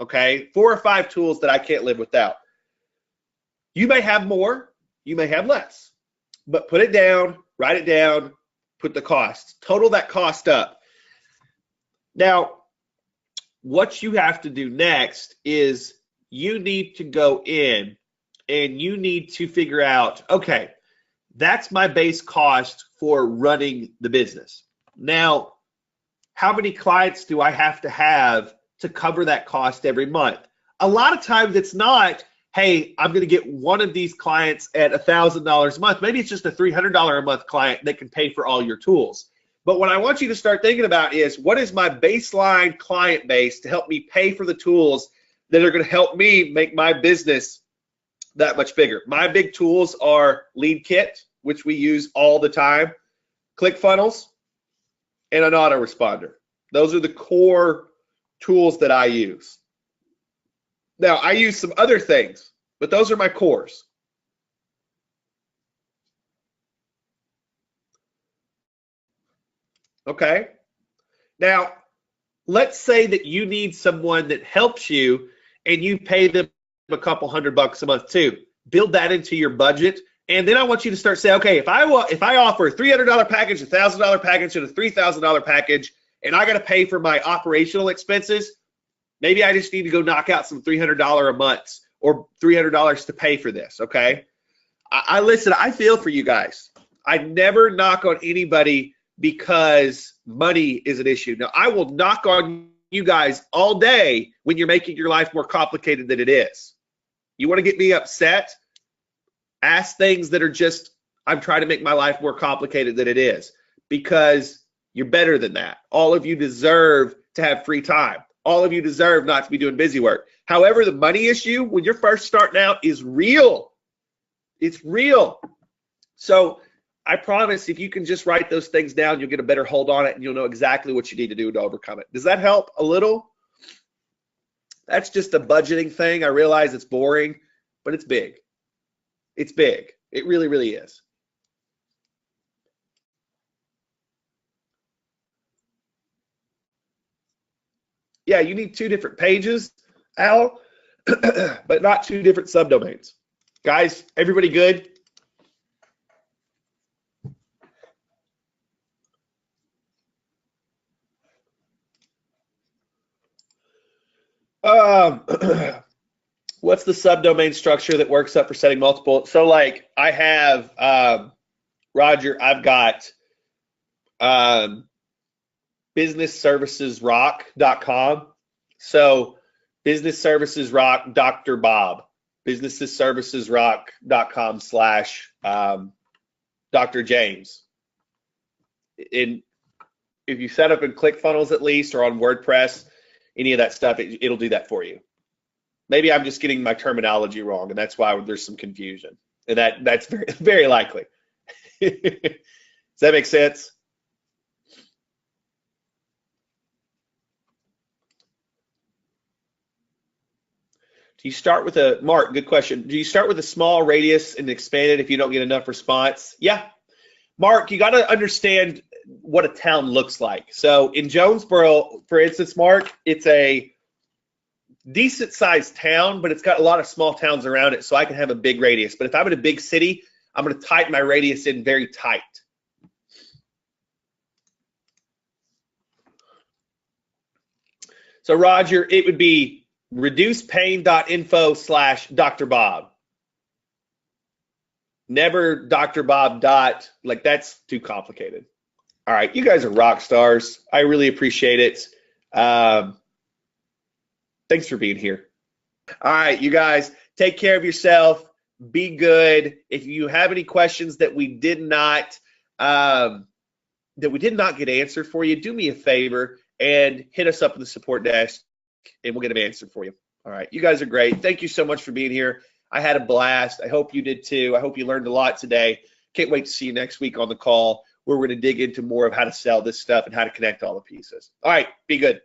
okay? 4 or 5 tools that I can't live without. You may have more, you may have less, but put it down, write it down, put the costs, total that cost up. Now, what you have to do next is you need to go in and you need to figure out, okay, that's my base cost for running the business. Now, how many clients do I have to cover that cost every month? A lot of times it's not, hey, I'm going to get one of these clients at $1,000 a month. Maybe it's just a $300 a month client that can pay for all your tools. But what I want you to start thinking about is, what is my baseline client base to help me pay for the tools that are going to help me make my business that much bigger? My big tools are Lead Kit, which we use all the time, ClickFunnels, and an autoresponder. Those are the core tools that I use. Now, I use some other things, but those are my cores. Okay? Now, let's say that you need someone that helps you and you pay them a couple $100 a month too. Build that into your budget. And then I want you to start saying, okay, if I offer a $300 package, a $1,000 package, and a $3,000 package, and I got to pay for my operational expenses, maybe I just need to go knock out some $300 a month or $300 to pay for this, okay? Listen, I feel for you guys. I never knock on anybody because money is an issue. Now, I will knock on you guys all day when you're making your life more complicated than it is. You want to get me upset? Ask things that are just, I'm trying to make my life more complicated than it is, because you're better than that. All of you deserve to have free time. All of you deserve not to be doing busy work. However, the money issue when you're first starting out is real. It's real. So I promise if you can just write those things down, you'll get a better hold on it and you'll know exactly what you need to do to overcome it. Does that help a little? That's just a budgeting thing. I realize it's boring, but it's big. It's big. It really, really is. Yeah, you need 2 different pages, Al, but not 2 different subdomains. Guys, everybody good? What's the subdomain structure that works up for setting multiple? So like I have, Roger, I've got businessservicesrock.com. So business services rock Dr. Bob, businessservicesrock.com / Dr. James. And if you set up in ClickFunnels at least, or on WordPress, any of that stuff, it'll do that for you. Maybe I'm just getting my terminology wrong, and that's why there's some confusion. And that's very, very likely. Does that make sense? Do you start with a, Mark, good question. Do you start with a small radius and expand it if you don't get enough response? Yeah. Mark, you got to understand what a town looks like. So in Jonesboro, for instance, Mark, it's a decent sized town, but it's got a lot of small towns around it, so I can have a big radius. But if I'm in a big city, I'm going to tighten my radius in very tight. So Roger, it would be reducepain.info / Dr. Bob. Never Dr. Bob . Like, that's too complicated. All right, you guys are rock stars. I really appreciate it. Thanks for being here. All right, you guys, take care of yourself. Be good. If you have any questions that we did not get answered for you, do me a favor and hit us up in the support desk, and we'll get them answered for you. All right, you guys are great. Thank you so much for being here. I had a blast. I hope you did too. I hope you learned a lot today. Can't wait to see you next week on the call, where we're going to dig into more of how to sell this stuff and how to connect all the pieces. All right, be good.